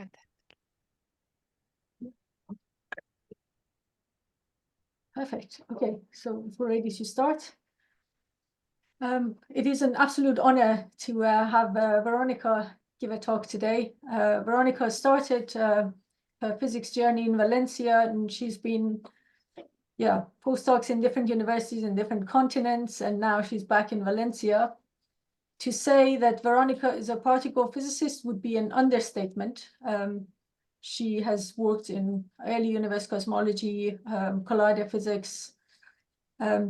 Fantastic. Perfect. Okay, so if we're ready to start. It is an absolute honor to have Veronica give a talk today. Veronica started her physics journey in Valencia, and she's been, postdocs in different universities in different continents, and now she's back in Valencia. To say that Veronica is a particle physicist would be an understatement. She has worked in early universe cosmology, collider physics,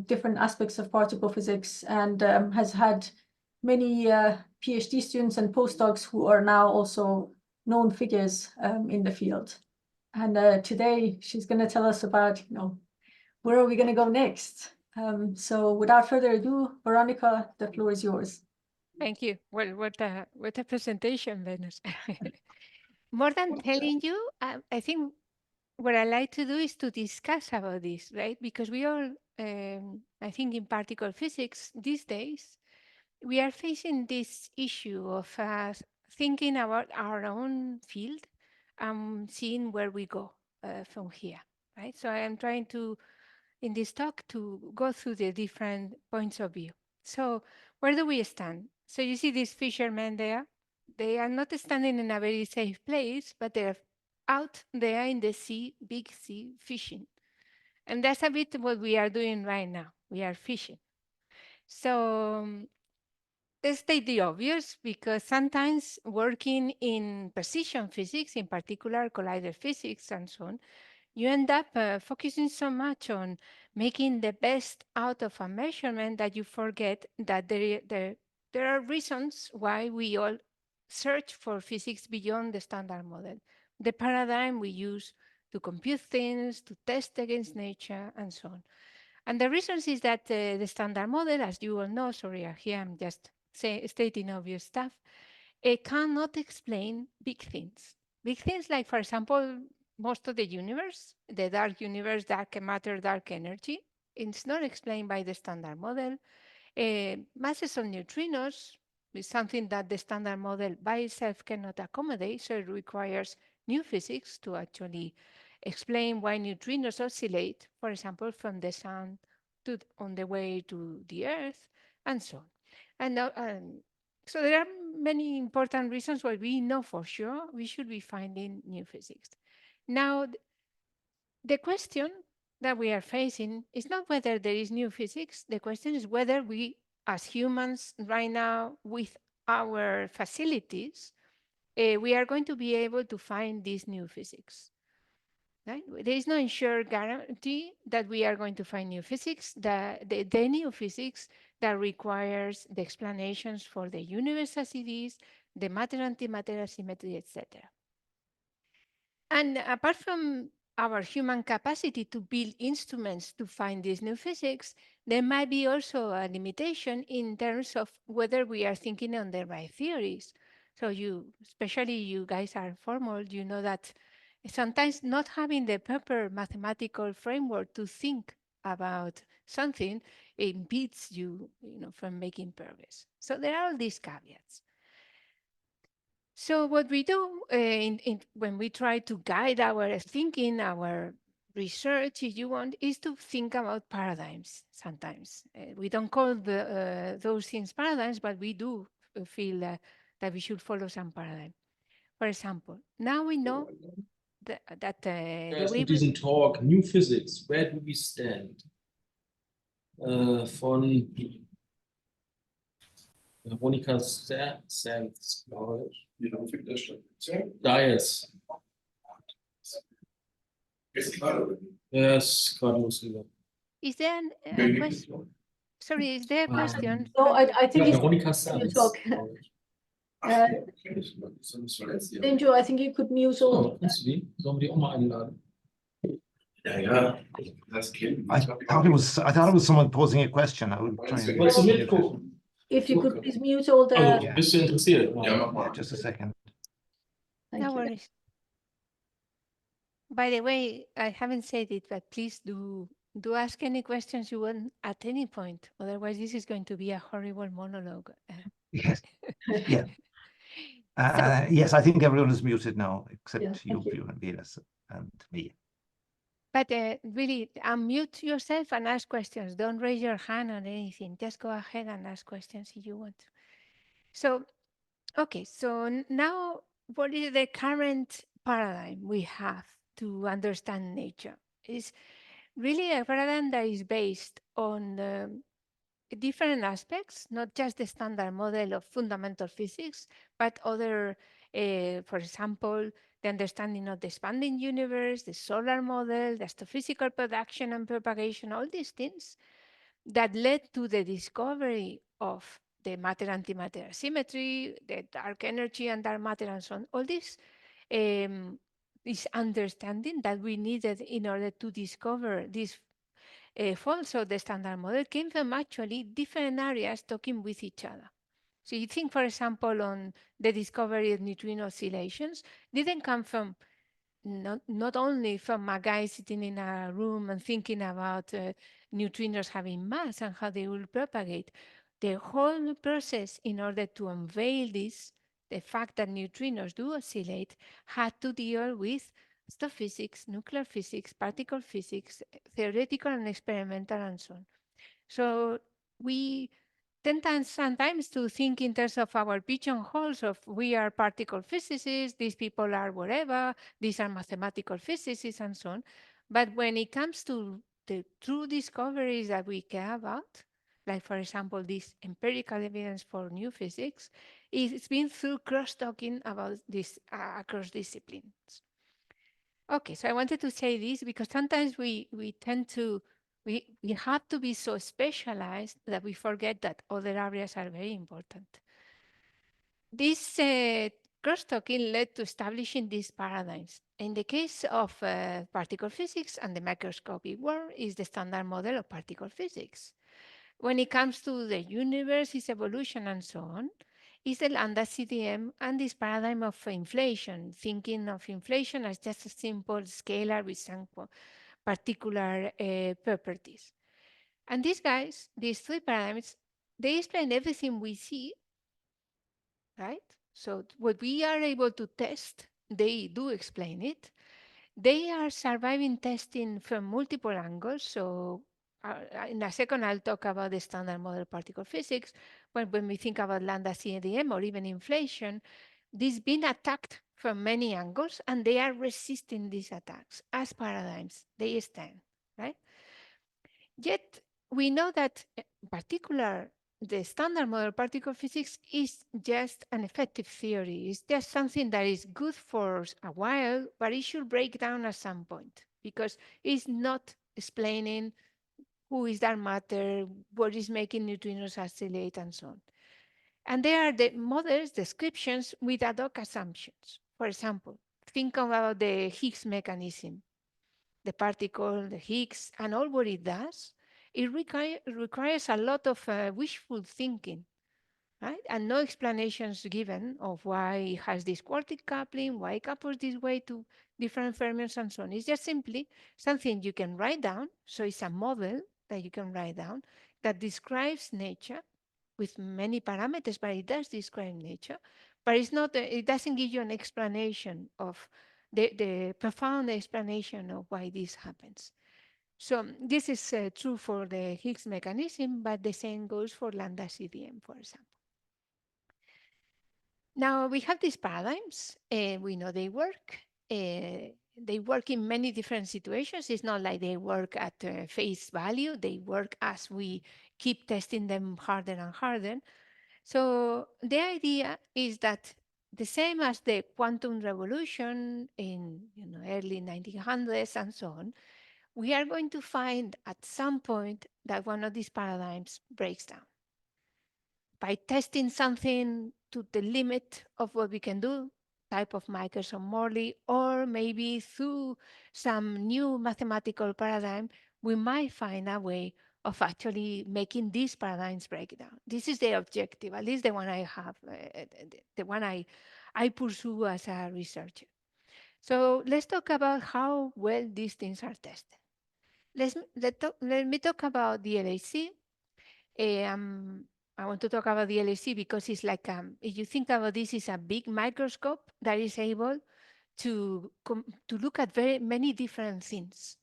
different aspects of particle physics, and has had many PhD students and postdocs who are now also known figures in the field. And today she's going to tell us about, where are we going to go next? So without further ado, Veronica, the floor is yours. Thank you. Well, what a presentation, Venus. More than telling you, I think what I like to do is to discuss about this, right? Because we all, I think in particle physics these days, we are facing this issue of thinking about our own field and seeing where we go from here, right? So I am trying to, in this talk, to go through the different points of view. So where do we stand? So you see these fishermen there? They are not standing in a very safe place, but they're out there in the sea, big sea, fishing. And that's a bit what we are doing right now. We are fishing. So let's state the obvious, because sometimes working in precision physics, in particular collider physics and so on, you end up focusing so much on making the best out of a measurement that you forget that there are reasons why we all search for physics beyond the standard model, the paradigm we use to compute things, to test against nature, and so on. And the reasons is that the standard model, as you all know, sorry, here I'm just stating obvious stuff, it cannot explain big things. Big things like, for example, most of the universe, the dark universe, dark matter, dark energy, it's not explained by the standard model. Masses of neutrinos is something that the standard model by itself cannot accommodate, so it requires new physics to actually explain why neutrinos oscillate, for example, from the sun on the way to the Earth, and so on. And so there are many important reasons why we know for sure we should be finding new physics. Now, the question that we are facing is not whether there is new physics. The question is whether we, as humans right now, with our facilities, we are going to be able to find this new physics. Right? There is no sure guarantee that we are going to find new physics, the new physics that requires the explanations for the universe as it is, the matter-antimatter asymmetry, etc. And apart from our human capacity to build instruments to find this new physics, there might be also a limitation in terms of whether we are thinking on the right theories. So especially you guys are formal, you know that sometimes not having the proper mathematical framework to think about something impedes you, from making progress. So there are all these caveats. So what we do when we try to guide our thinking, our research, if you want, is to think about paradigms sometimes. We don't call those things paradigms, but we do feel that we should follow some paradigm. For example, now we know that the way diesen Talk, New Physics, where do we stand? Von Veronica Sanz, glaube ich. Wie lange fängt das statt? Da jetzt. Ist gerade. Ja, ist gerade losgegangen. Is there a question? Sorry, is there a question? No, I think Ja, it's Veronica Sanz. Benjo, I think you could mute all. Kennst du die? Sollen wir die auch mal einladen? Yeah, that's Kim. I thought it was someone posing a question. I would try and Wolltest du mitgucken? If you could please mute all the. Also, bist du interessiert? Ja, mach mal. just a second. Thank No you. worries. By the way, I haven't said it, but please do ask any questions you want at any point. Otherwise, this is going to be a horrible monologue. Yes. Yeah. Yes, I think everyone is muted now, except Yeah, you, thank you. Venus, and me. But really, unmute yourself and ask questions. Don't raise your hand on anything. Just go ahead and ask questions if you want to. So, okay, so now what is the current paradigm we have to understand nature? It's really a paradigm that is based on different aspects, not just the standard model of fundamental physics, but other, for example, the understanding of the expanding universe, the solar model, the astrophysical production and propagation, all these things that led to the discovery of the matter-antimatter symmetry, the dark energy and dark matter and so on. All this understanding that we needed in order to discover this faults of the standard model came from actually different areas talking with each other. So you think, for example, on the discovery of neutrino oscillations, didn't come from not only from a guy sitting in a room and thinking about neutrinos having mass and how they will propagate. The whole process in order to unveil this, the fact that neutrinos do oscillate, had to deal with astrophysics, nuclear physics, particle physics, theoretical and experimental, and so on. So we tend sometimes to think in terms of our pigeonholes of we are particle physicists, these people are whatever, these are mathematical physicists, and so on. But when it comes to the true discoveries that we care about, like for example, this empirical evidence for new physics, it's been through cross-talking about this across disciplines. Okay, so I wanted to say this because sometimes we tend to, we have to be so specialized that we forget that other areas are very important. This cross-talking led to establishing these paradigms. In the case of particle physics and the microscopic world is the standard model of particle physics. When it comes to the universe, its evolution and so on, is the lambda CDM and this paradigm of inflation, thinking of inflation as just a simple scalar with some particular properties. And these guys, these three paradigms, they explain everything we see, right? So what we are able to test, they do explain it. They are surviving testing from multiple angles. So in a second, I'll talk about the standard model particle physics. When we think about lambda CDM or even inflation, this been attacked from many angles, and they are resisting these attacks as paradigms. They stand, right? Yet we know that in particular, the standard model particle physics is just an effective theory. It's just something that is good for a while, but it should break down at some point because it's not explaining who is dark matter, what is making neutrinos oscillate, and so on. And there are the models, descriptions with ad hoc assumptions. For example, think about the Higgs mechanism, the particle, the Higgs, and all what it does. It requires a lot of wishful thinking, right? And no explanations given of why it has this quartic coupling, why it couples this way to different fermions and so on. It's just simply something you can write down. So it's a model that you can write down that describes nature with many parameters, but it does describe nature. But it's not, it doesn't give you an explanation of the profound explanation of why this happens. So this is true for the Higgs mechanism, but the same goes for lambda CDM, for example. Now we have these paradigms, we know they work. They work in many different situations. It's not like they work at face value. They work as we keep testing them harder and harder. So the idea is that the same as the quantum revolution in early 1900s and so on, we are going to find at some point that one of these paradigms breaks down. By testing something to the limit of what we can do, type of Michelson-Morley, or maybe through some new mathematical paradigm, we might find a way of actually making these paradigms break down. This is the objective, at least the one I have, the one I pursue as a researcher. So let's talk about how well these things are tested. Let me talk about the LHC. I want to talk about the LHC because it's like, if you think about this, it's a big microscope that is able to look at very many different things.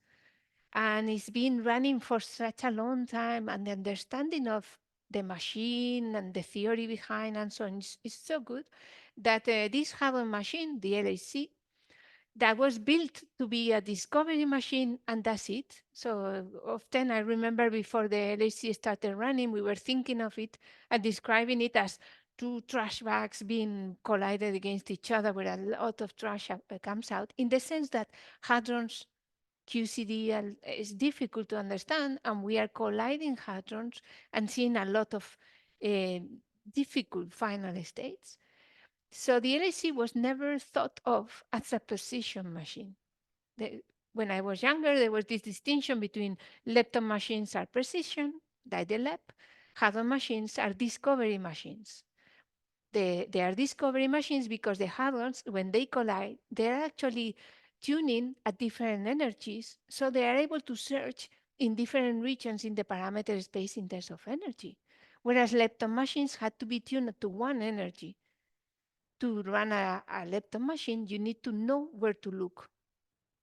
And it's been running for such a long time, and the understanding of the machine and the theory behind and so on is so good that this Hadron machine, the LHC, that was built to be a discovery machine, and that's it. So often I remember before the LHC started running, we were thinking of it and describing it as two trash bags being collided against each other where a lot of trash comes out, in the sense that hadrons QCD is difficult to understand, and we are colliding hadrons and seeing a lot of difficult final states. So the LHC was never thought of as a precision machine. When I was younger, there was this distinction between lepton machines are precision, like the LEP, hadron machines are discovery machines. They are discovery machines because the hadrons, when they collide, they're actually tuning at different energies, so they are able to search in different regions in the parameter space in terms of energy. Whereas lepton machines had to be tuned to one energy. To run a lepton machine, you need to know where to look.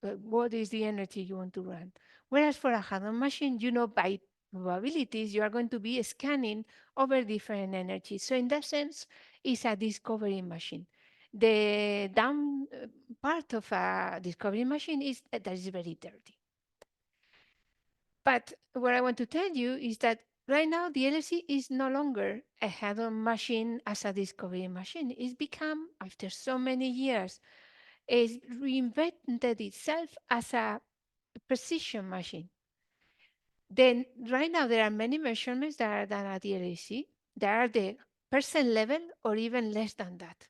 What is the energy you want to run? Whereas for a hadron machine, you know by probabilities, you are going to be scanning over different energies. So in that sense, it's a discovery machine. The down part of a discovery machine is that is very dirty. But what I want to tell you is that right now the LHC is no longer a hadron machine as a discovery machine. It's become, after so many years, it's reinvented itself as a precision machine. Then right now there are many measurements that are done at the LHC. There are the percent level or even less than that.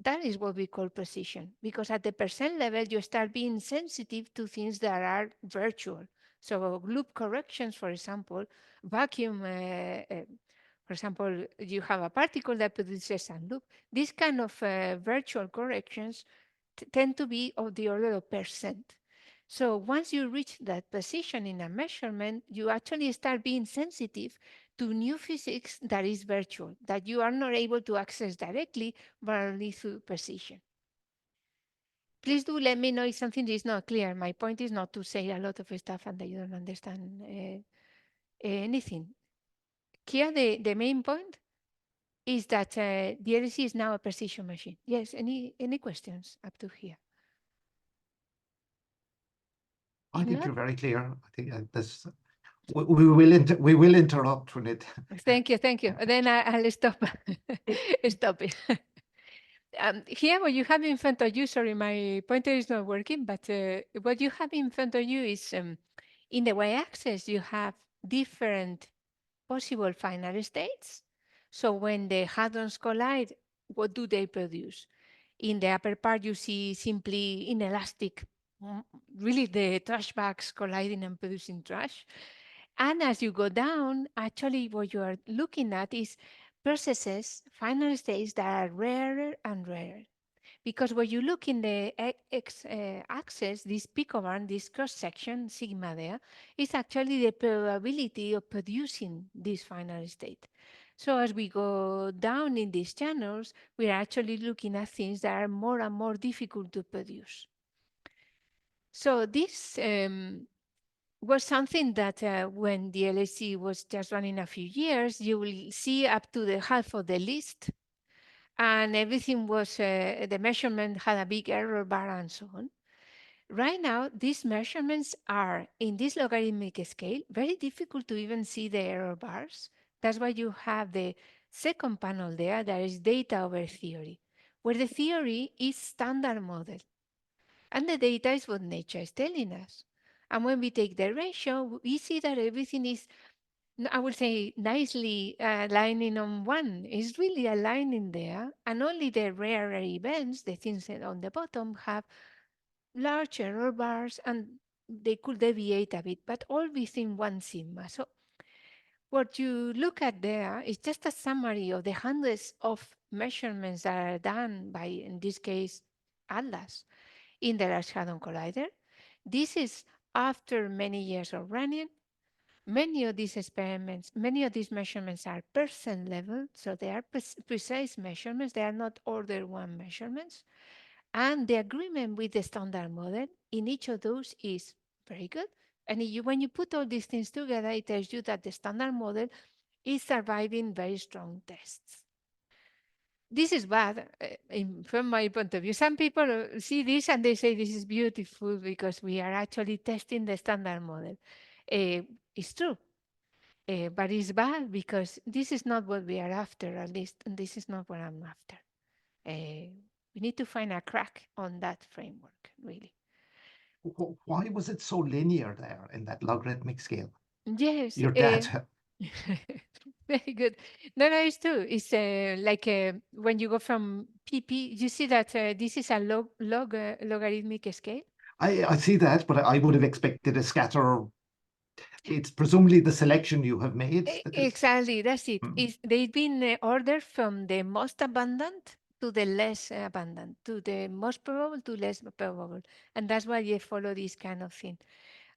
That is what we call precision, because at the percent level, you start being sensitive to things that are virtual. So loop corrections, for example, vacuum, for example, you have a particle that produces a loop. These kind of virtual corrections tend to be of the order of percent. So once you reach that precision in a measurement, you actually start being sensitive to new physics that is virtual, that you are not able to access directly, but only through precision. Please do let me know if something is not clear. My point is not to say a lot of stuff and that you don't understand anything. Here, the main point is that the LHC is now a precision machine. Yes, any questions up to here? I If think not, you're very clear. I think this, we will interrupt when it. thank you. Then I'll stop stop it. Here, what you have in front of you, sorry, my pointer is not working, but what you have in front of you is in the y-axis, you have different possible final states. So when the hadrons collide, what do they produce? In the upper part, you see simply inelastic, really the trash bags colliding and producing trash. And as you go down, actually what you are looking at is processes, final states that are rarer and rarer. Because when you look in the x-axis, this picogram, this cross-section, sigma there, is actually the probability of producing this final state. So as we go down in these channels, we are actually looking at things that are more and more difficult to produce. So this was something that when the LHC was just running a few years, you will see up to the half of the list, and everything was, the measurement had a big error bar and so on. Right now, these measurements are in this logarithmic scale, very difficult to even see the error bars. That's why you have the second panel there, that is data over theory, where the theory is standard model. And the data is what nature is telling us. And when we take the ratio, we see that everything is, I would say, nicely aligning on one. It's really aligning there. And only the rarer events, the things on the bottom, have large error bars and they could deviate a bit, but all within one sigma. So what you look at there is just a summary of the hundreds of measurements that are done by, in this case, Atlas in the Large Hadron Collider. This is after many years of running. Many of these experiments, many of these measurements are percent level, so they are precise measurements. They are not order one measurements. And the agreement with the standard model in each of those is very good. And when you put all these things together, it tells you that the standard model is surviving very strong tests. This is bad from my point of view. Some people see this and they say this is beautiful because we are actually testing the standard model. It's true, but it's bad because this is not what we are after, at least, and this is not what I'm after. We need to find a crack on that framework, really. Why was it so linear there in that logarithmic scale? Yes. Your data. Very good. No, it's true. It's like when you go from PP, you see that this is a logarithmic scale. I see that, but I would have expected a scatter. It's presumably the selection you have made. Exactly, that's it. They've been ordered from the most abundant to the less abundant, to the most probable to less probable. And that's why they follow this kind of thing.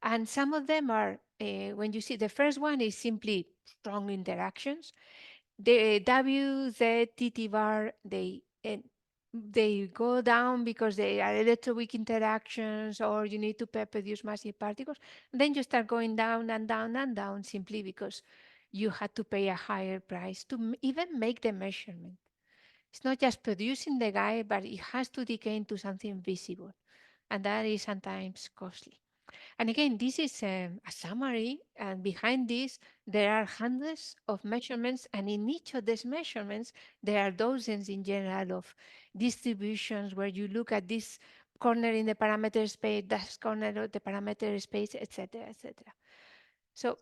And some of them are, when you see the first one is simply strong interactions. The W, Z, TT bar, they go down because they are electroweak interactions or you need to produce massive particles. Then you start going down and down and down simply because you had to pay a higher price to even make the measurement. It's not just producing the guy, but it has to decay into something visible. And that is sometimes costly. And again, this is a summary, and behind this, there are hundreds of measurements, and in each of these measurements, there are dozens in general of distributions where you look at this corner in the parameter space, that corner of the parameter space, etc., etc. So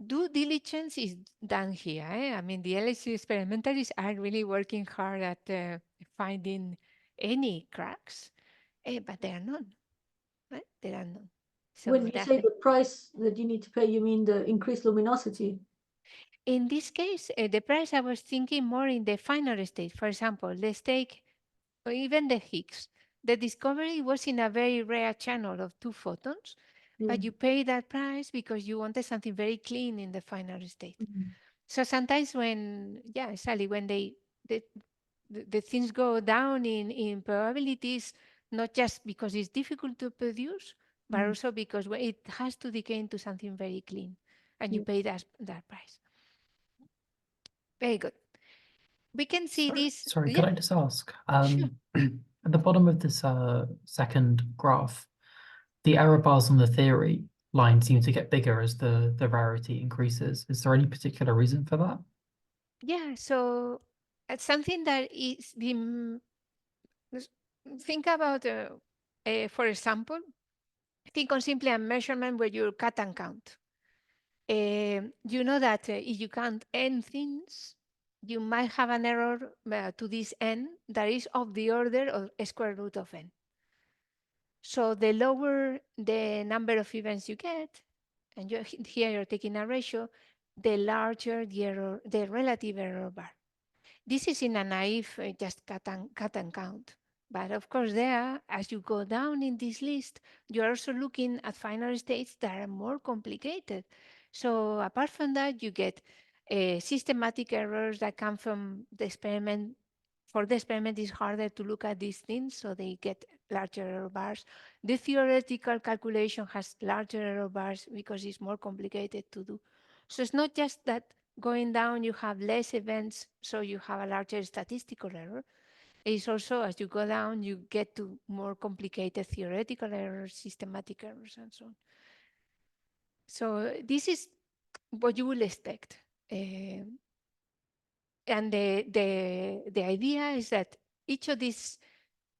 due diligence is done here. I mean, the LHC experimentalists are really working hard at finding any cracks, but there are none. Right? There are none. So When you say that's the price that you need to pay, you mean the increased luminosity? in this case, the price I was thinking more in the final state. For example, let's take even the Higgs. The discovery was in a very rare channel of 2 photons, but you pay that price because you wanted something very clean in the final state. So sometimes when, Sally, when the things go down in probabilities, not just because it's difficult to produce, but also because it has to decay into something very clean, and you pay that price. Very good. We can see this. Sorry, Yeah, could I just ask? sure. At the bottom of this second graph, the error bars on the theory line seem to get bigger as the rarity increases. Is there any particular reason for that? Yeah, so it's something that is think about, for example, think on simply a measurement where you cut and count. You know that if you count n things, you might have an error to this n that is of the order of a square root of n. So the lower the number of events you get, and here you're taking a ratio, the larger the error, the relative error bar. This is in a naive just cut and count. But of course there, as you go down in this list, you're also looking at final states that are more complicated. So apart from that, you get systematic errors that come from the experiment. For the experiment, it's harder to look at these things, so they get larger error bars. The theoretical calculation has larger error bars because it's more complicated to do. So it's not just that going down you have less events, so you have a larger statistical error. It's also as you go down, you get to more complicated theoretical errors, systematic errors, and so on. So this is what you will expect. And the idea is that each of these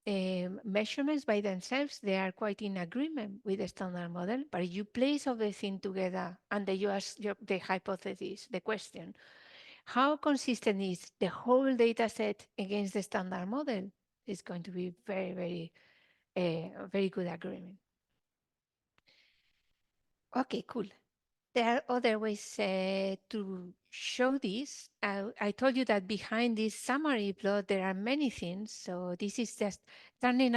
measurements by themselves, they are quite in agreement with the standard model, but you place everything together and then you ask the hypothesis, the question, how consistent is the whole data set against the standard model? Is going to be very, very good agreement. Okay, cool. There are other ways to show this, I told you that behind this summary plot, there are many things. So this is just turning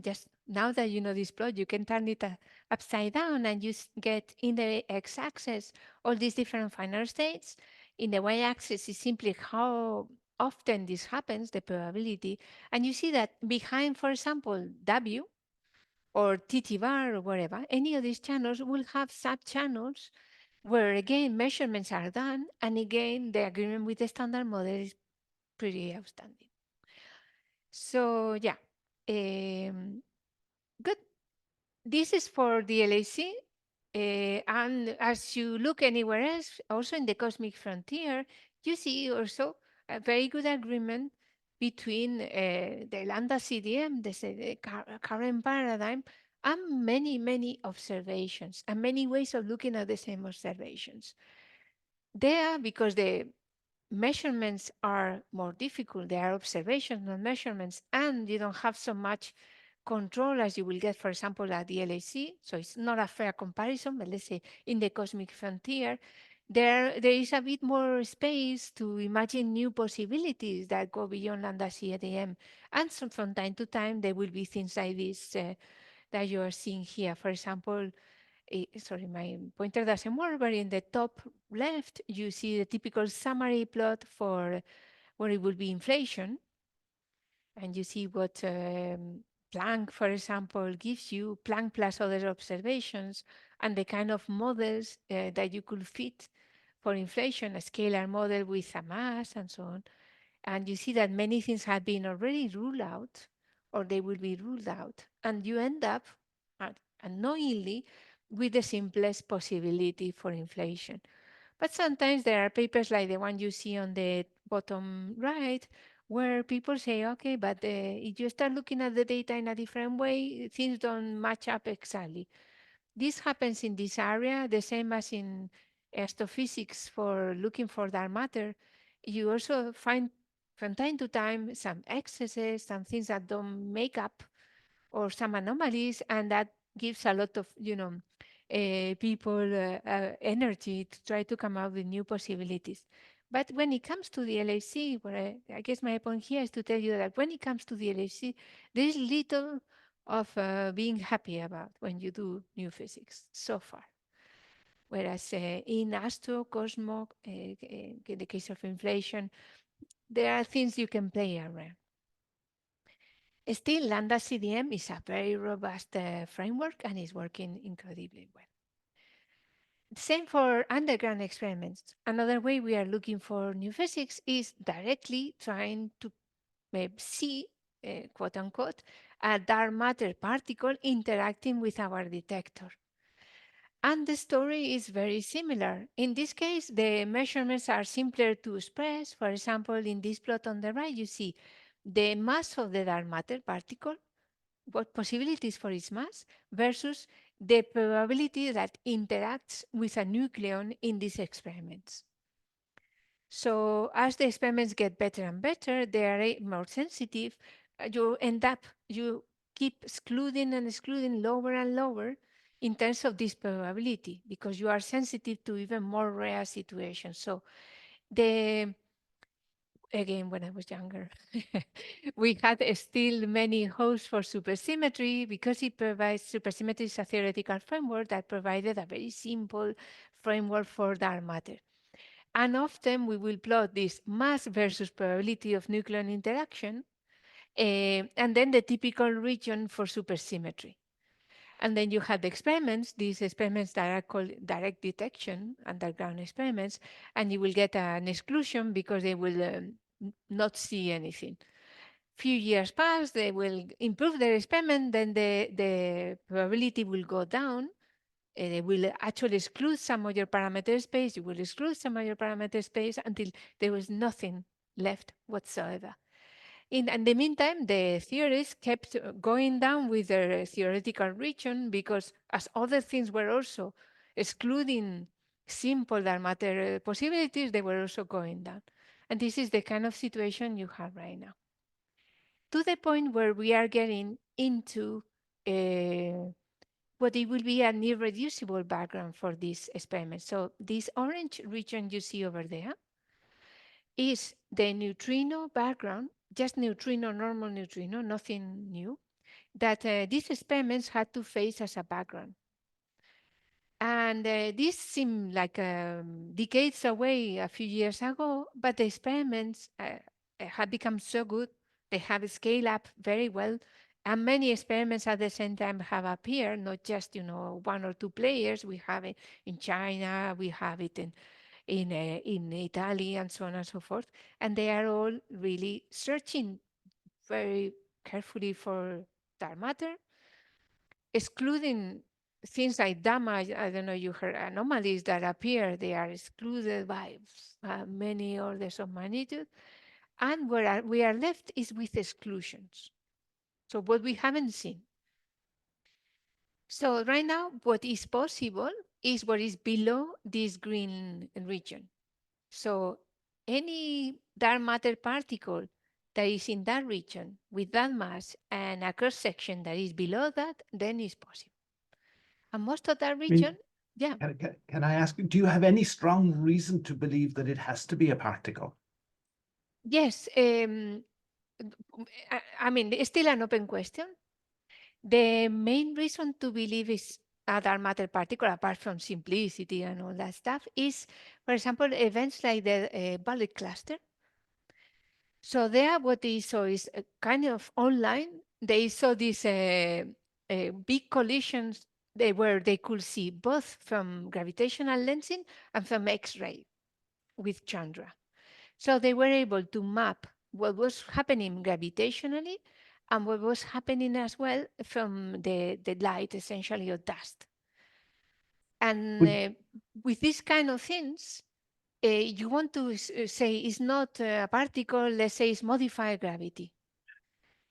just now that you know this plot, you can turn it upside down and you get in the x-axis all these different final states. In the y-axis is simply how often this happens, the probability. And you see that behind, for example, W or TT bar or whatever, any of these channels will have sub-channels where again measurements are done, and again the agreement with the standard model is pretty outstanding. So yeah, good. This is for the LAC. And as you look anywhere else, also in the cosmic frontier, you see also a very good agreement between the lambda CDM, the current paradigm, and many observations and many ways of looking at the same observations. There, because the measurements are more difficult, they are observations, not measurements, and you don't have so much control as you will get, for example, at the LAC. So it's not a fair comparison, but let's say in the cosmic frontier, there is a bit more space to imagine new possibilities that go beyond lambda CDM. And so from time to time, there will be things like this that you are seeing here. For example, sorry, my pointer doesn't work, but in the top left, you see the typical summary plot for where it will be inflation. And you see what Planck, for example, gives you, Planck plus other observations, and the kind of models that you could fit for inflation, a scalar model with a mass and so on. And you see that many things have been already ruled out, or they will be ruled out. And you end up unknowingly with the simplest possibility for inflation. But sometimes there are papers like the one you see on the bottom right, where people say, okay, but if you start looking at the data in a different way, things don't match up exactly. This happens in this area, the same as in astrophysics for looking for dark matter. You also find from time to time some excesses, some things that don't make up, or some anomalies, and that gives a lot of, people energy to try to come up with new possibilities. But when it comes to the LHC, where I guess my point here is to tell you that when it comes to the LHC, there is little of being happy about when you do new physics so far. Whereas in Astro, Cosmo, in the case of inflation, there are things you can play around. Still, Lambda CDM is a very robust framework and is working incredibly well. Same for underground experiments. Another way we are looking for new physics is directly trying to see, quote unquote, a dark matter particle interacting with our detector. And the story is very similar. In this case, the measurements are simpler to express. For example, in this plot on the right, you see the mass of the dark matter particle, what possibilities for its mass, versus the probability that interacts with a nucleon in these experiments. So as the experiments get better and better, they are more sensitive. You keep excluding and excluding lower and lower in terms of this probability, because you are sensitive to even more rare situations. So again, when I was younger, we had still many hopes for supersymmetry because it provides, supersymmetry is a theoretical framework that provided a very simple framework for dark matter. And often we will plot this mass versus probability of nucleon interaction, and then the typical region for supersymmetry. And then you have the experiments, these experiments that are called direct detection, underground experiments, and you will get an exclusion because they will not see anything. Few years pass, they will improve their experiment, then the probability will go down. They will actually exclude some of your parameter space, you will exclude some of your parameter space until there was nothing left whatsoever. In the meantime, the theorists kept going down with their theoretical region because as other things were also excluding simple dark matter possibilities, they were also going down. And this is the kind of situation you have right now. To the point where we are getting into but it will be an irreducible background for this experiment. So this orange region you see over there is the neutrino background, just neutrino, normal neutrino, nothing new, that these experiments had to face as a background. And this seemed like decades away a few years ago, but the experiments have become so good. They have scaled up very well. And many experiments at the same time have appeared, not just, one or two players. We have it in China, we have it in Italy, and so on and so forth. And they are all really searching very carefully for dark matter, excluding things like damage. I don't know, you heard anomalies that appear, they are excluded by many orders of magnitude. And where we are left is with exclusions. So what we haven't seen. So right now, what is possible is what is below this green region. So any dark matter particle that is in that region with that mass and a cross section that is below that, then is possible. And most of that region, yeah. Can I ask, do you have any strong reason to believe that it has to be a particle? Yes. I mean, it's still an open question. The main reason to believe is a dark matter particle, apart from simplicity and all that stuff, is, for example, events like the bullet cluster. So there, what they saw is kind of online. They saw these big collisions where they could see both from gravitational lensing and from X-ray with Chandra. So they were able to map what was happening gravitationally and what was happening as well from the light, essentially, or dust. And with these kind of things, you want to say it's not a particle, let's say it's modified gravity.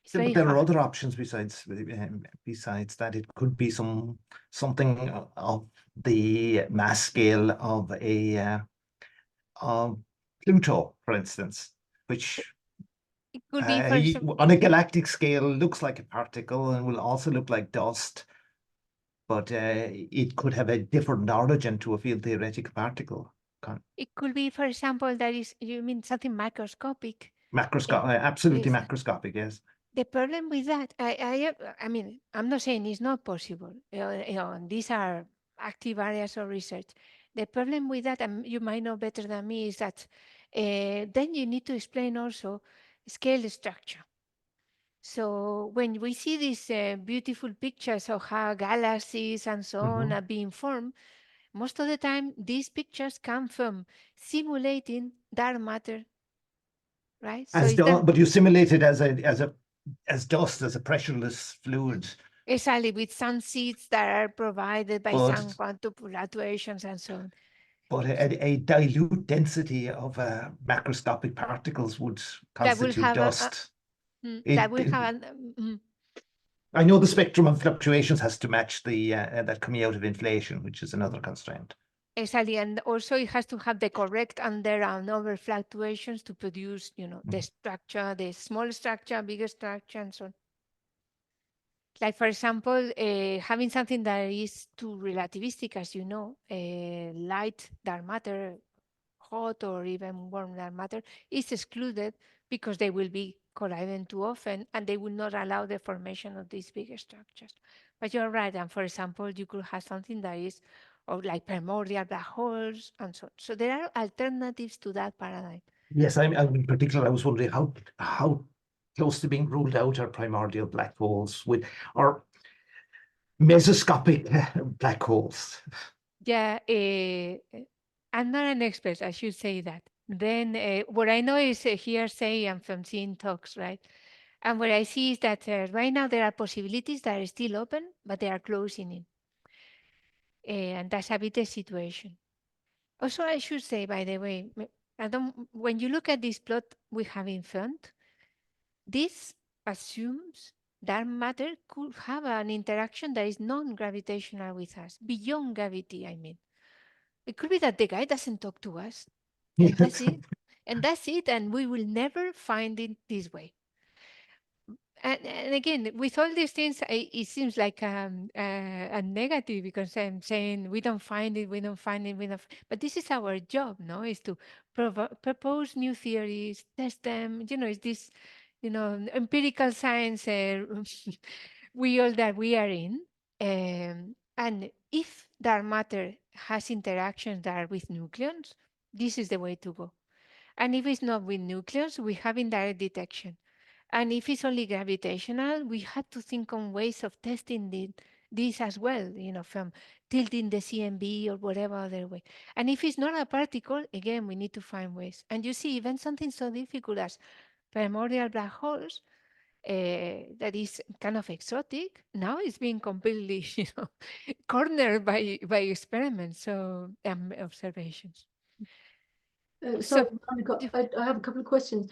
It's very But there are hard. other options besides that. It could be something of the mass scale of of Pluto, for instance, which It could be, for example, on a galactic scale looks like a particle and will also look like dust, but it could have a different origin to a field theoretical particle. it could be, for example, that is, you mean something macroscopic. Macroscopic, absolutely Yes. macroscopic, yes. The problem with that, I mean, I'm not saying it's not possible. These are active areas of research. The problem with that, and you might know better than me, is that then you need to explain also scale structure. So when we see these beautiful pictures of how galaxies and so on are being formed, most of the time these pictures come from simulating dark matter, right? But you simulate it as dust, as a pressureless fluid. Exactly, with some seeds that are provided by some quantum fluctuations and so on. But a dilute density of macroscopic particles would constitute dust. I know the spectrum of fluctuations has to match the that coming out of inflation, which is another constraint. Exactly, and also it has to have the correct under and over fluctuations to produce, the structure, the small structure, bigger structure, and so on. Like, for example, having something that is too relativistic, as you know, light dark matter, hot or even warm dark matter, is excluded because they will be colliding too often and they will not allow the formation of these bigger structures. But you're right, and for example, you could have something that is like primordial black holes and so on. So there are alternatives to that paradigm. Yes, I'm in particular, I was wondering how close to being ruled out are primordial black holes or mesoscopic black holes. Yeah, I'm not an expert, I should say that. Then what I know is hearsay and from seeing talks, right? And what I see is that right now there are possibilities that are still open, but they are closing in. And that's a bit the situation. Also, I should say, by the way, when you look at this plot we have in front, this assumes dark matter could have an interaction that is non-gravitational with us, beyond gravity, I mean. It could be that the guy doesn't talk to us. And that's it. And that's it. And we will never find it this way. And again, with all these things, it seems like a negative because I'm saying we don't find it, we don't find it, we don't. But this is our job, no? Is to propose new theories, test them. It's this, empirical science wheel that we are in. And if dark matter has interactions that are with nucleons, this is the way to go. And if it's not with nucleons, we have indirect detection. And if it's only gravitational, we had to think on ways of testing this as well, from tilting the CMB or whatever other way. And if it's not a particle, again, we need to find ways. And you see, even something so difficult as primordial black holes, that is kind of exotic, now it's being completely, cornered by experiments, so observations. Sorry, So, Veronica, do- I have a couple of questions.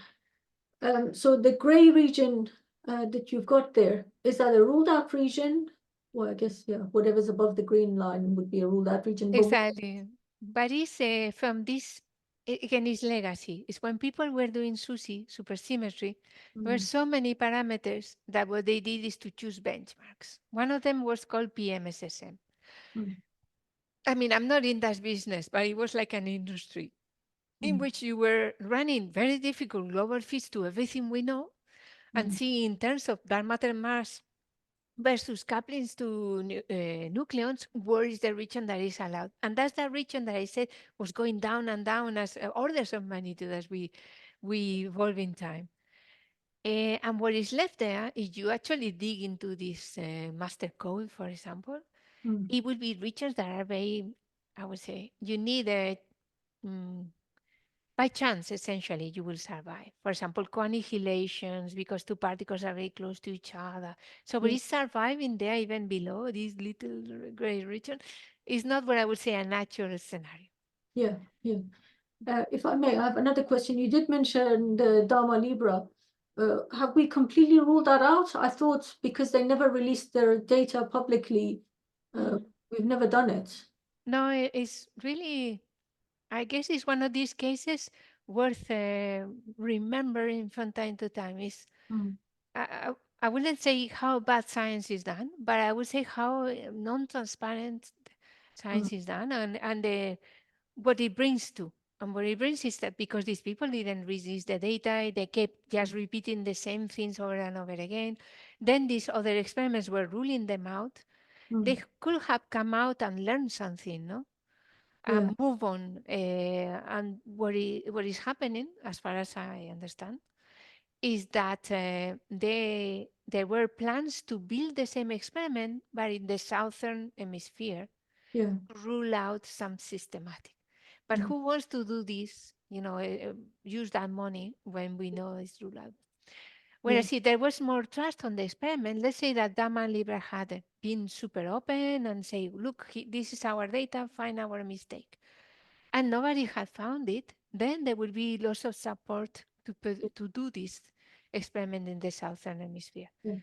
So the gray region that you've got there, is that a ruled out region? Well, I guess, yeah, whatever's above the green line would be a ruled out region. But exactly. But it's from this, again, it's legacy. It's when people were doing SUSY, supersymmetry, there were so many parameters that what they did is to choose benchmarks. One of them was called PMSSM. Mm. I mean, I'm not in that business, but it was like an industry in which you were running very difficult global fits to everything we know and see in terms of dark matter mass versus couplings to nucleons, where is the region that is allowed? And that's the region that I said was going down and down as orders of magnitude as we evolve in time. And what is left there, if you actually dig into this master code, for example, it will be regions that are very, I would say, you need a by chance, essentially, you will survive. For example, co-annihilations, because two particles are very close to each other. So what is surviving there, even below this little gray region, is not what I would say a natural scenario. yeah, yeah. If I may, I have another question. You did mention the Dharma Libra. Have we completely ruled that out? I thought because they never released their data publicly, we've never done it. No, it's really, I guess it's one of these cases worth remembering from time to time. I, I I wouldn't say how bad science is done, but I would say how non-transparent science is done and what it brings to. And what it brings is that because these people didn't release the data, they kept just repeating the same things over and over again. Then these other experiments were ruling them out. They could have come out and learned something, no? Yeah, And move on. And what is happening, as far as I understand, is that there were plans to build the same experiment, but in the southern hemisphere, yeah, rule out some systematic. But who wants to do this? Use that money when we know it's ruled out. yeah, Whereas if there was more trust on the experiment, let's say that Dama and Libra had been super open and say, look, this is our data, find our mistake. And nobody had found it, then there will be lots of support to do this experiment in the southern hemisphere. yeah.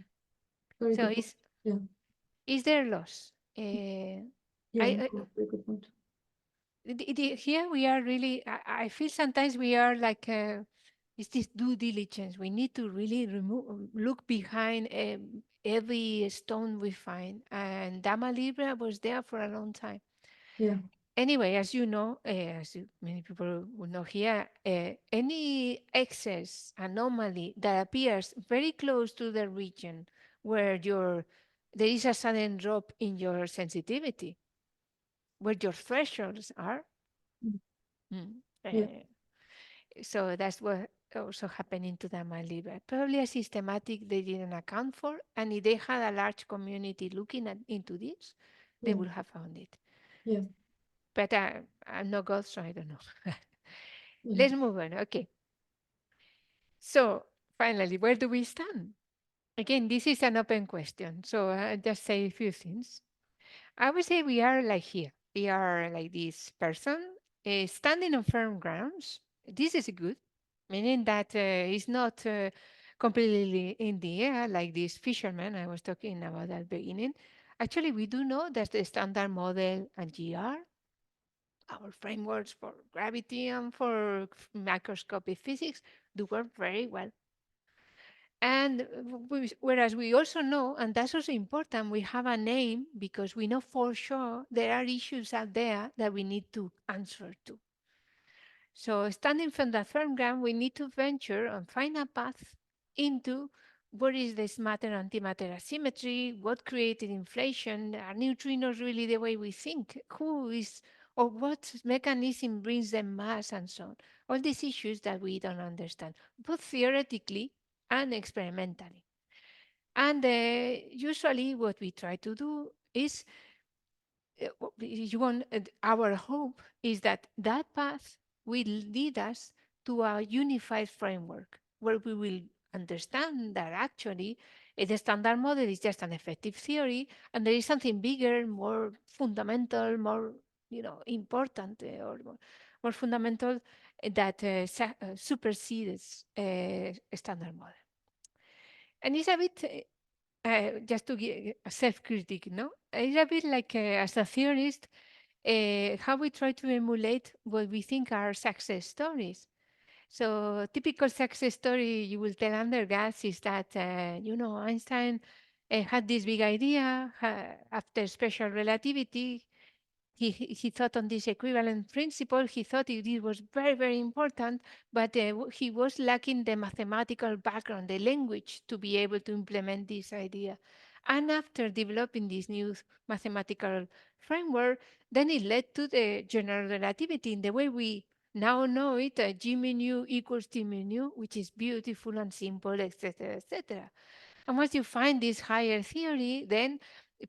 Very So good point. Yeah, is there loss? yeah, no, very good point. Here we are really, I feel sometimes we are like, it's this due diligence. We need to really look behind every stone we find. And Dama Libra was there for a long time. Yeah, Anyway, as you know, many people will know here, any excess anomaly that appears very close to the region where there is a sudden drop in your sensitivity, where your thresholds are. Mm. Mm, Yeah, so that's what also happening to them and Libra. Probably a systematic they didn't account for, and if they had a large community looking into this, they yeah, would have found it. yeah, But I'm not God, so I don't know. yeah. Let's move on. Okay. So finally, where do we stand? Again, this is an open question. So I'll just say a few things. I would say we are like here. We are like this person standing on firm grounds. This is good, meaning that it's not completely in the air like this fisherman I was talking about at the beginning. Actually, we do know that the standard model and GR, our frameworks for gravity and for microscopic physics, do work very well. And whereas we also know, and that's also important, we have a name because we know for sure there are issues out there that we need to answer to. So standing from that firm ground, we need to venture and find a path into what is this matter-antimatter asymmetry, what created inflation, are neutrinos really the way we think, who is, or what mechanism brings them mass and so on. All these issues that we don't understand, both theoretically and experimentally. And usually what we try to do is, our hope is that that path will lead us to a unified framework where we will understand that actually the standard model is just an effective theory and there is something bigger, more fundamental, more important or more fundamental that supersedes a standard model. And it's a bit just to give a self-critic, no? It's a bit like as a theorist, how we try to emulate what we think are success stories. So typical success story you will tell undergrads is that, Einstein had this big idea after special relativity. He thought on this equivalent principle. He thought it was very, very important, but he was lacking the mathematical background, the language to be able to implement this idea. And after developing this new mathematical framework, then it led to the general relativity in the way we now know it, G mu nu equals T mu nu, which is beautiful and simple, etc., etc. And once you find this higher theory, then